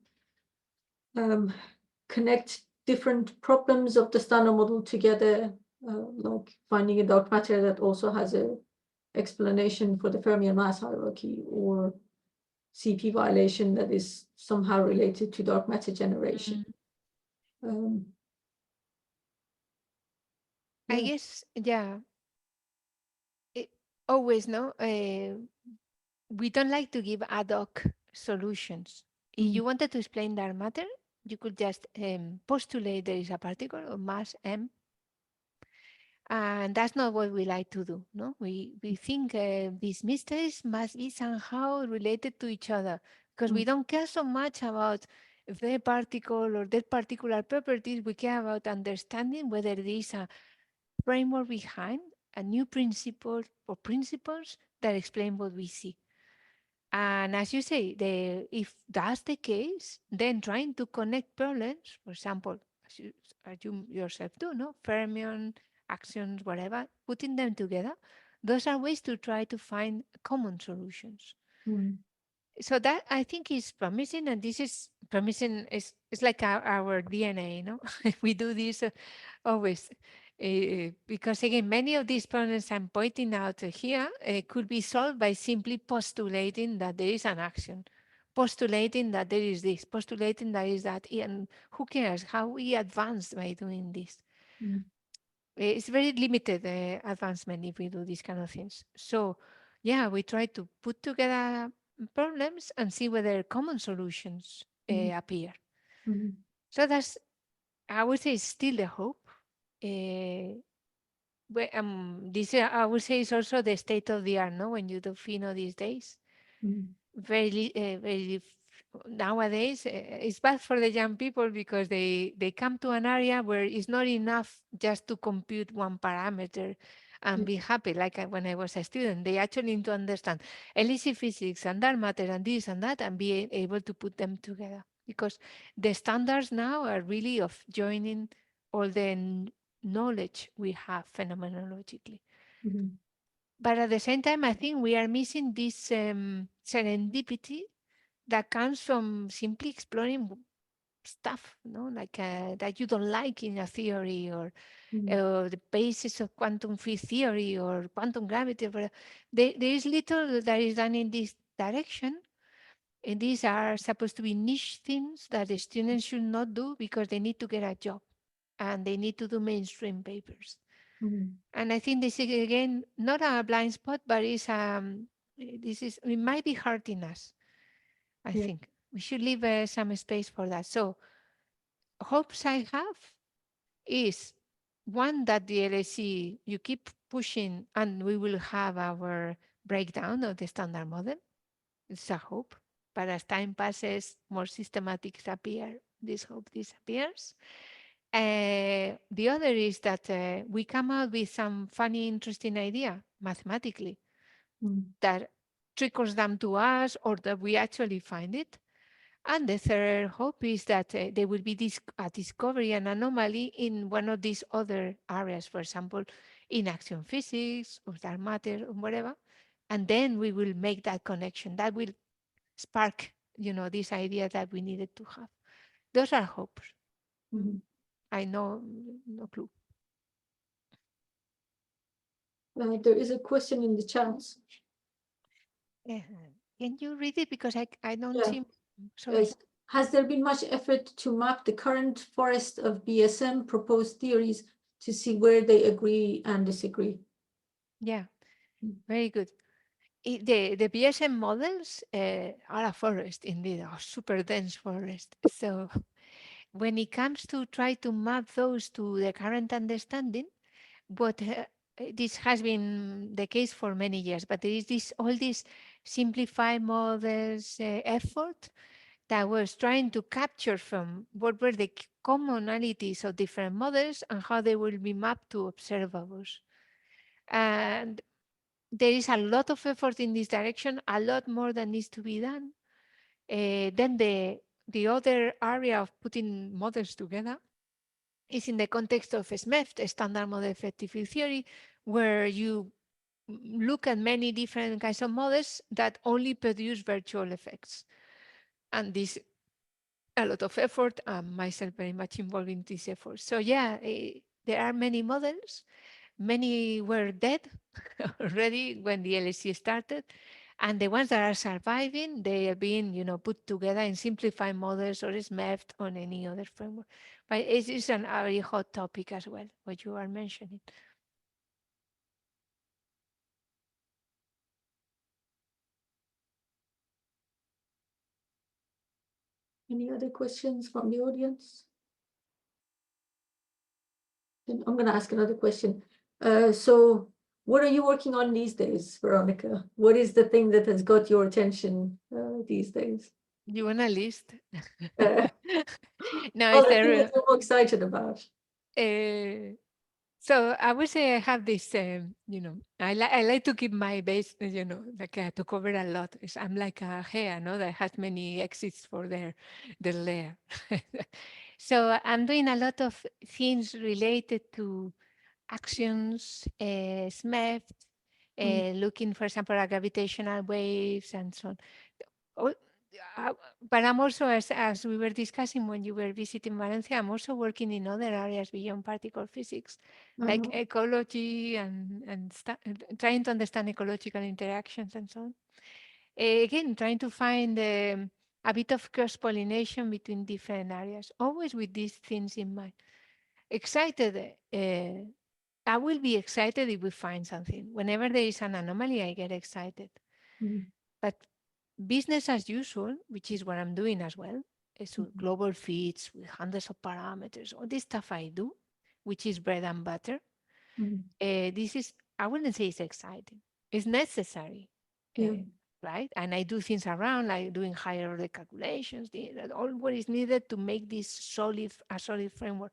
connect different problems of the standard model together, like finding a dark matter that also has a explanation for the Fermion mass hierarchy, or CP violation that is somehow related to dark matter generation? I Yeah. guess, yeah. Always, no? We don't like to give ad hoc solutions. If you wanted to explain dark matter, you could just postulate there is a particle of mass m, and that's not what we like to do. No, we think these mysteries must be somehow related to each other, because we don't care so much about the particle or that particular properties. We care about understanding whether there is a framework behind a new principle or principles that explain what we see. And as you say, if that's the case, then trying to connect problems, for example, as you yourself do, no? Fermion, actions, whatever, putting them together, those are ways to try to find common solutions. So that I think is promising, and this is promising. It's like our DNA, no? We do this always. Because again, many of these problems I'm pointing out here could be solved by simply postulating that there is an action, postulating that there is this, postulating that is that, and who cares how we advance by doing this? It's very limited advancement if we do these kind of things. So yeah, we try to put together problems and see whether common solutions appear. So that's, I would say, still the hope. This I would say is also the state of the art, no? When you do Fino these days, nowadays it's bad for the young people because they come to an area where it's not enough just to compute one parameter and be happy. Like when I was a student, they actually need to understand LHC physics and dark matter and this and that and be able to put them together, because the standards now are really of joining all the knowledge we have phenomenologically. But at the same time, I think we are missing this serendipity that comes from simply exploring stuff, no, like that you don't like in a theory, or the basis of quantum field theory or quantum gravity. There is little that is done in this direction. And these are supposed to be niche things that the students should not do because they need to get a job and they need to do mainstream papers. And I think this is, again, not a blind spot, but it's, it might be hurting us. I think we should leave some space for that. So hopes I have is, one, that the LHC, you keep pushing and we will have our breakdown of the standard model. It's a hope. But as time passes, more systematics appear, this hope disappears. The other is that we come out with some funny, interesting idea mathematically that trickles down to us, or that we actually find it. And the third hope is that there will be a discovery, an anomaly in one of these other areas, for example, in action physics or dark matter or whatever. And then we will make that connection. That will spark, this idea that we needed to have. Those are hopes. I know, no clue. There is a question in the chat. Can you read it? Because I don't see. Sorry. Yes. Has there been much effort to map the current forest of BSM proposed theories to see where they agree and disagree? Yeah, very good. the BSM models are a forest indeed, a super dense forest. So when it comes to try to map those to the current understanding, what this has been the case for many years, but there is this all this simplified models effort that was trying to capture from what were the commonalities of different models and how they will be mapped to observables. And there is a lot of effort in this direction, a lot more that needs to be done. Then the other area of putting models together is in the context of SMEF, Standard Model Effective Field Theory, where you look at many different kinds of models that only produce virtual effects. And this, a lot of effort, myself very much involved in this effort. So yeah, there are many models. Many were dead already when the LSE started. And the ones that are surviving, they are being, put together in simplified models or SMEF on any other framework. But it is a very hot topic as well, what you are mentioning. Any other questions from the audience? Then I'm going to ask another question. So what are you working on these days, Veronica? What is the thing that has got your attention these days? You want a list? Uh, No, Well, it's the thing there. that you're more excited about. So I would say I have this, I like to keep my base, like to cover a lot. I'm like a hair, that has many exits for their layer. So I'm doing a lot of things related to actions, SMEF, looking, for example, at gravitational waves and so on. Oh, but I'm also, as we were discussing when you were visiting Valencia, I'm also working in other areas beyond particle physics, like ecology and trying to understand ecological interactions and so on. Again, trying to find a bit of cross-pollination between different areas, always with these things in mind. Excited. I will be excited if we find something. Whenever there is an anomaly, I get excited. But business as usual, which is what I'm doing as well, is global feeds with hundreds of parameters, all this stuff I do, which is bread and butter. This is, I wouldn't say it's exciting. It's necessary, right? And I do things around, like doing higher order calculations, all what is needed to make this a solid framework.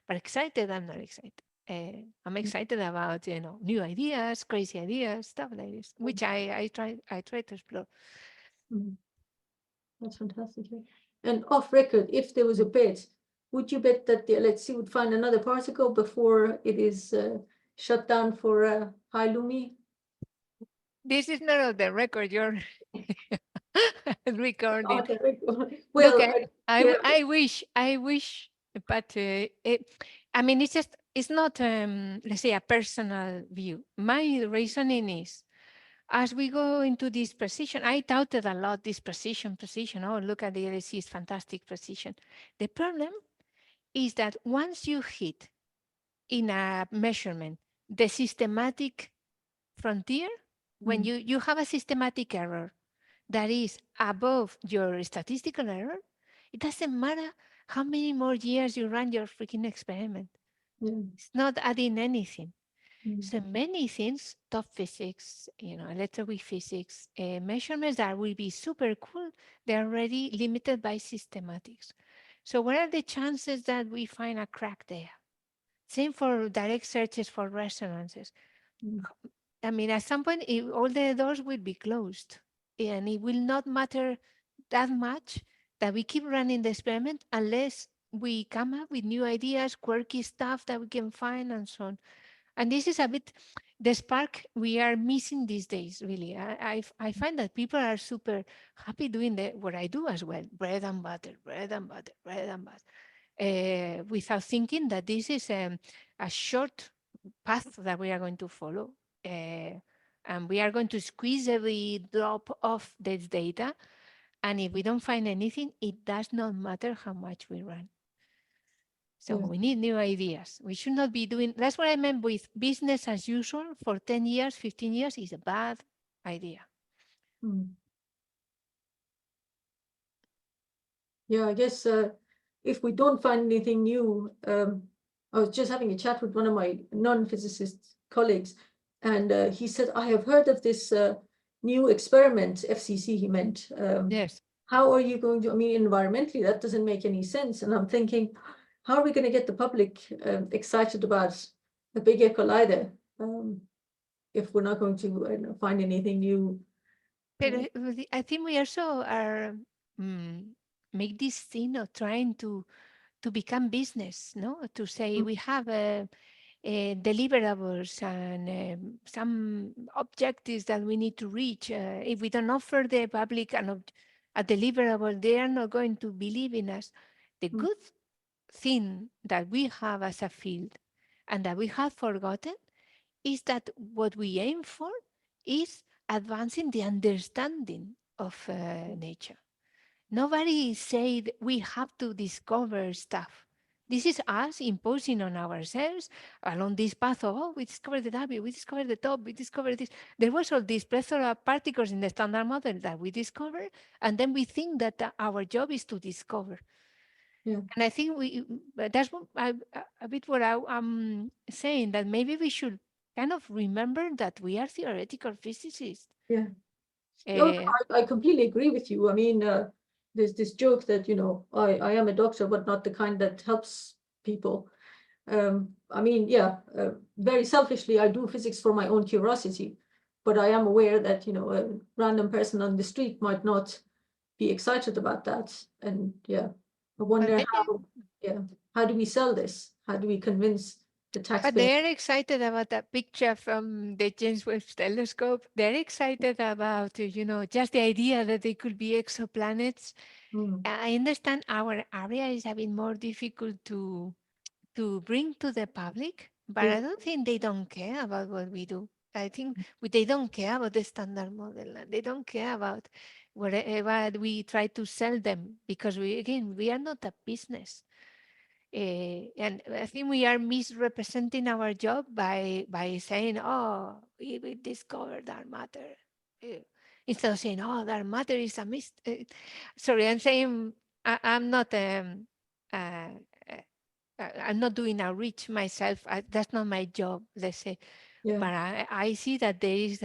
But excited, I'm not excited. I'm excited about, new ideas, crazy ideas, stuff like this, which I try to explore. That's fantastic. And off record, if there was a bet, would you bet that the LHC would find another particle before it is shut down for high Lumi? This is not on the record. You're recording. Okay, well, look, I wish, but I mean, it's not, let's say, a personal view. My reasoning is, as we go into this precision, I doubted a lot this precision. Oh, look at the LHC's fantastic precision. The problem is that once you hit in a measurement the systematic frontier, when you have a systematic error that is above your statistical error, it doesn't matter how many more years you run your freaking experiment. It's not adding anything. So many things, top physics, electroweak physics, measurements that will be super cool, they're already limited by systematics. So what are the chances that we find a crack there? Same for direct searches for resonances. I mean, at some point, all the doors will be closed, and it will not matter that much that we keep running the experiment unless we come up with new ideas, quirky stuff that we can find, and so on. And this is a bit the spark we are missing these days, really. I find that people are super happy doing what I do as well, bread and butter, without thinking that this is a short path that we are going to follow. And we are going to squeeze every drop of this data. And if we don't find anything, it does not matter how much we run. So we need new ideas. We should not be doing, that's what I meant with business as usual for 10 years, 15 years is a bad idea. Yeah, I guess if we don't find anything new, I was just having a chat with one of my non-physicist colleagues, and he said, I have heard of this new experiment, FCC, he meant. Yes. How are you going to, I mean, environmentally, that doesn't make any sense. And I'm thinking, how are we going to get the public excited about the Big Ear Collider if we're not going to find anything new? But I think we also are make this thing of trying to become business, no? To say we have deliverables and some objectives that we need to reach. If we don't offer the public a deliverable, they are not going to believe in us. The good thing that we have as a field and that we have forgotten is that what we aim for is advancing the understanding of nature. Nobody said we have to discover stuff. This is us imposing on ourselves along this path of, oh, we discovered the W, we discovered the top, we discovered this. There was all this plethora of particles in the standard model that we discovered, and then we think that our job is to discover. Yeah. And I think that's a bit what I'm saying, that maybe we should kind of remember that we are theoretical physicists. Yeah. I completely agree with you. I mean, there's this joke that, I am a doctor, but not the kind that helps people. I mean, yeah, very selfishly, I do physics for my own curiosity, but I am aware that, a random person on the street might not be excited about that. And yeah, I wonder how do we sell this? How do we convince the taxpayer? But they're excited about that picture from the James Webb Telescope. They're excited about, just the idea that they could be exoplanets. I understand our area is a bit more difficult to bring to the public, but I don't think they don't care about what we do. I think they don't care about the standard model. They don't care about whatever we try to sell them, because we are not a business. And I think we are misrepresenting our job by saying, oh, we discovered dark matter. Instead of saying, oh, dark matter is a mistake. Sorry, I'm saying I'm not I'm not doing outreach myself. That's not my job, let's say. Yeah. But I see that there is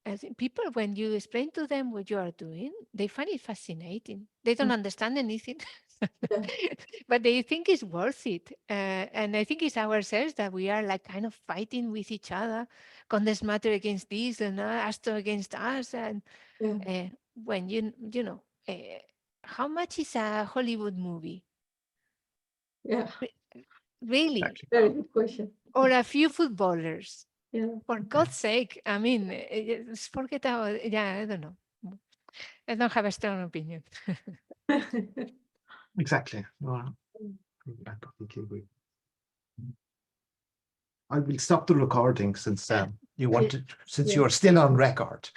I think people, when you explain to them what you are doing, they find it fascinating. They don't understand anything, but they think it's worth it. And I think it's ourselves that we are like kind of fighting with each other, condensed matter against this and astro against us. And when how much is a Hollywood movie? Yeah. Really? Very good question. Or a few footballers? Yeah. For God's sake, I mean, forget about, I don't know. I don't have a strong opinion. Exactly. Well, I completely agree. I will stop the recording since you wanted, since you are still on record.